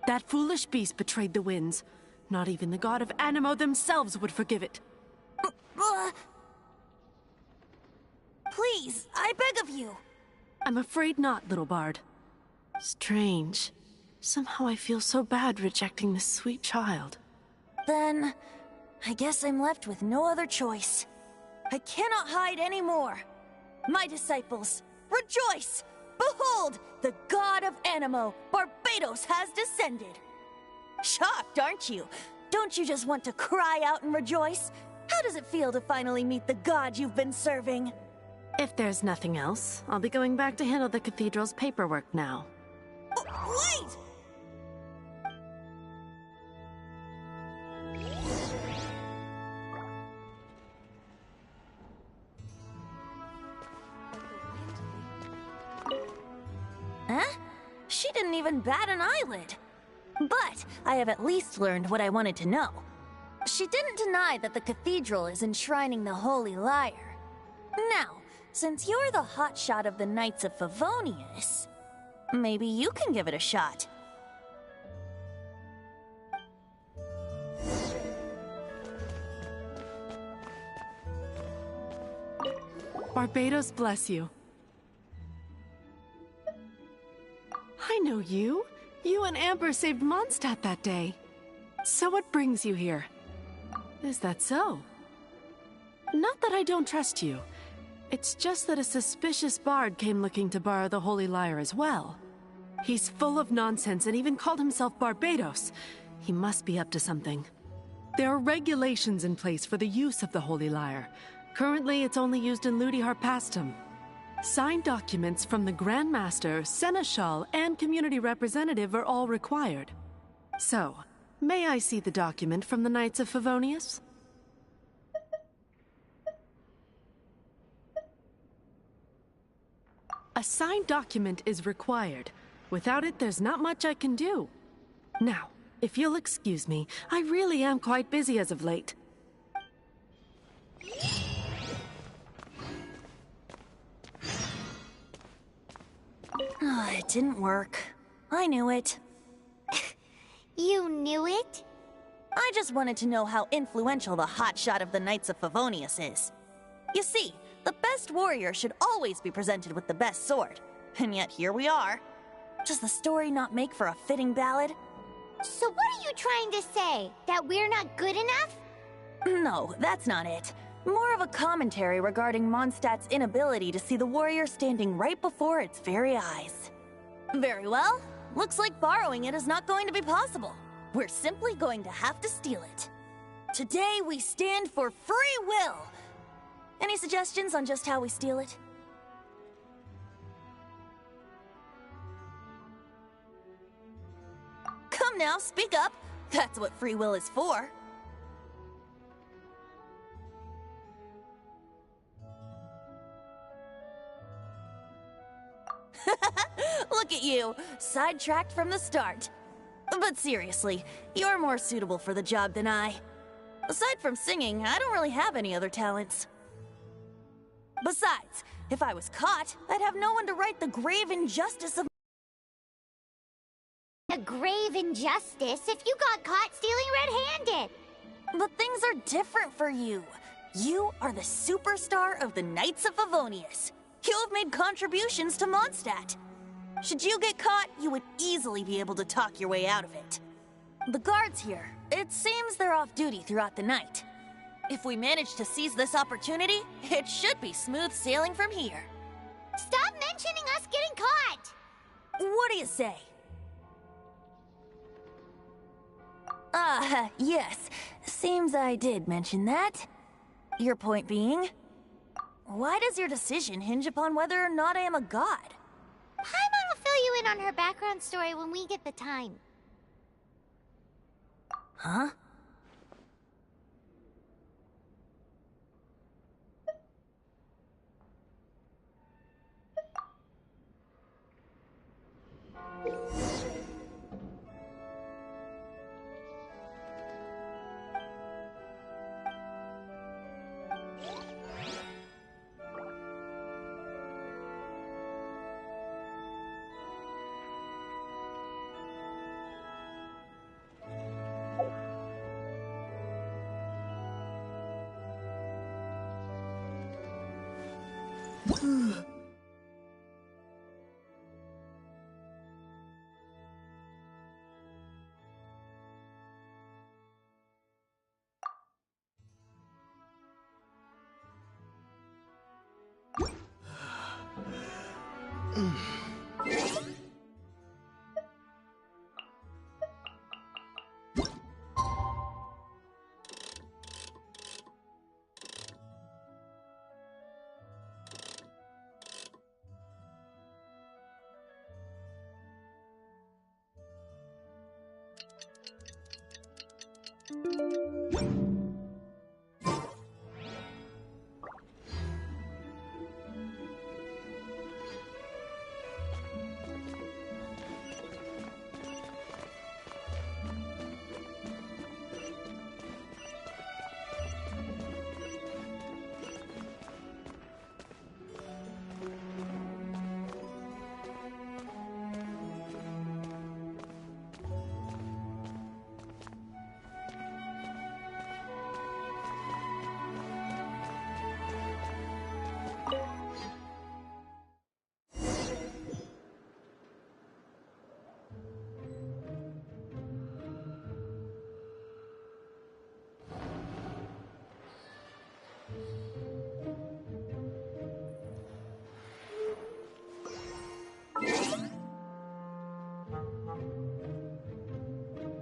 That foolish beast betrayed the winds. Not even the god of Animo themselves would forgive it. Please, I beg of you. I'm afraid not, little bard. Strange. Somehow I feel so bad rejecting this sweet child. Then, I guess I'm left with no other choice. I cannot hide anymore. My disciples, rejoice! Behold, the god of Animo, Barbados has descended. Shocked, aren't you? Don't you just want to cry out and rejoice? How does it feel to finally meet the god you've been serving? If there's nothing else, I'll be going back to handle the cathedral's paperwork now. Wait! Huh? She didn't even bat an eyelid. But I have at least learned what I wanted to know. She didn't deny that the cathedral is enshrining the Holy Lyre. Now, since you're the hotshot of the Knights of Favonius, maybe you can give it a shot. Barbados bless you. I know you. You and Amber saved Mondstadt that day. So what brings you here? Is that so? Not that I don't trust you. It's just that a suspicious bard came looking to borrow the Holy Lyre as well. He's full of nonsense and even called himself Barbados. He must be up to something. There are regulations in place for the use of the Holy Lyre. Currently, it's only used in Ludi Harpastum. Signed documents from the Grand Master, Seneschal, and Community Representative are all required. So, may I see the document from the Knights of Favonius? A signed document is required. Without it, there's not much I can do. Now, if you'll excuse me, I really am quite busy as of late. It didn't work. I knew it. You knew it? I just wanted to know how influential the hotshot of the Knights of Favonius is. You see, the best warrior should always be presented with the best sword. And yet here we are. Does the story not make for a fitting ballad? So what are you trying to say? That we're not good enough? No, that's not it. More of a commentary regarding Mondstadt's inability to see the warrior standing right before its very eyes. Very well. Looks like borrowing it is not going to be possible. We're simply going to have to steal it. Today we stand for free will. Any suggestions on just how we steal it? Come now, speak up. That's what free will is for. Look at you, sidetracked from the start. But seriously, you're more suitable for the job than I. Aside from singing, I don't really have any other talents. Besides, if I was caught, I'd have no one to right the grave injustice of— A grave injustice if you got caught stealing red-handed. But things are different for you. You are the superstar of the Knights of Favonius. You have made contributions to Mondstadt. Should you get caught, you would easily be able to talk your way out of it. The guards here, it seems they're off duty throughout the night. If we manage to seize this opportunity, it should be smooth sailing from here. Stop mentioning us getting caught! What do you say? Yes. Seems I did mention that. Your point being? Why does your decision hinge upon whether or not I am a god? Paimon will fill you in on her background story when we get the time. Huh?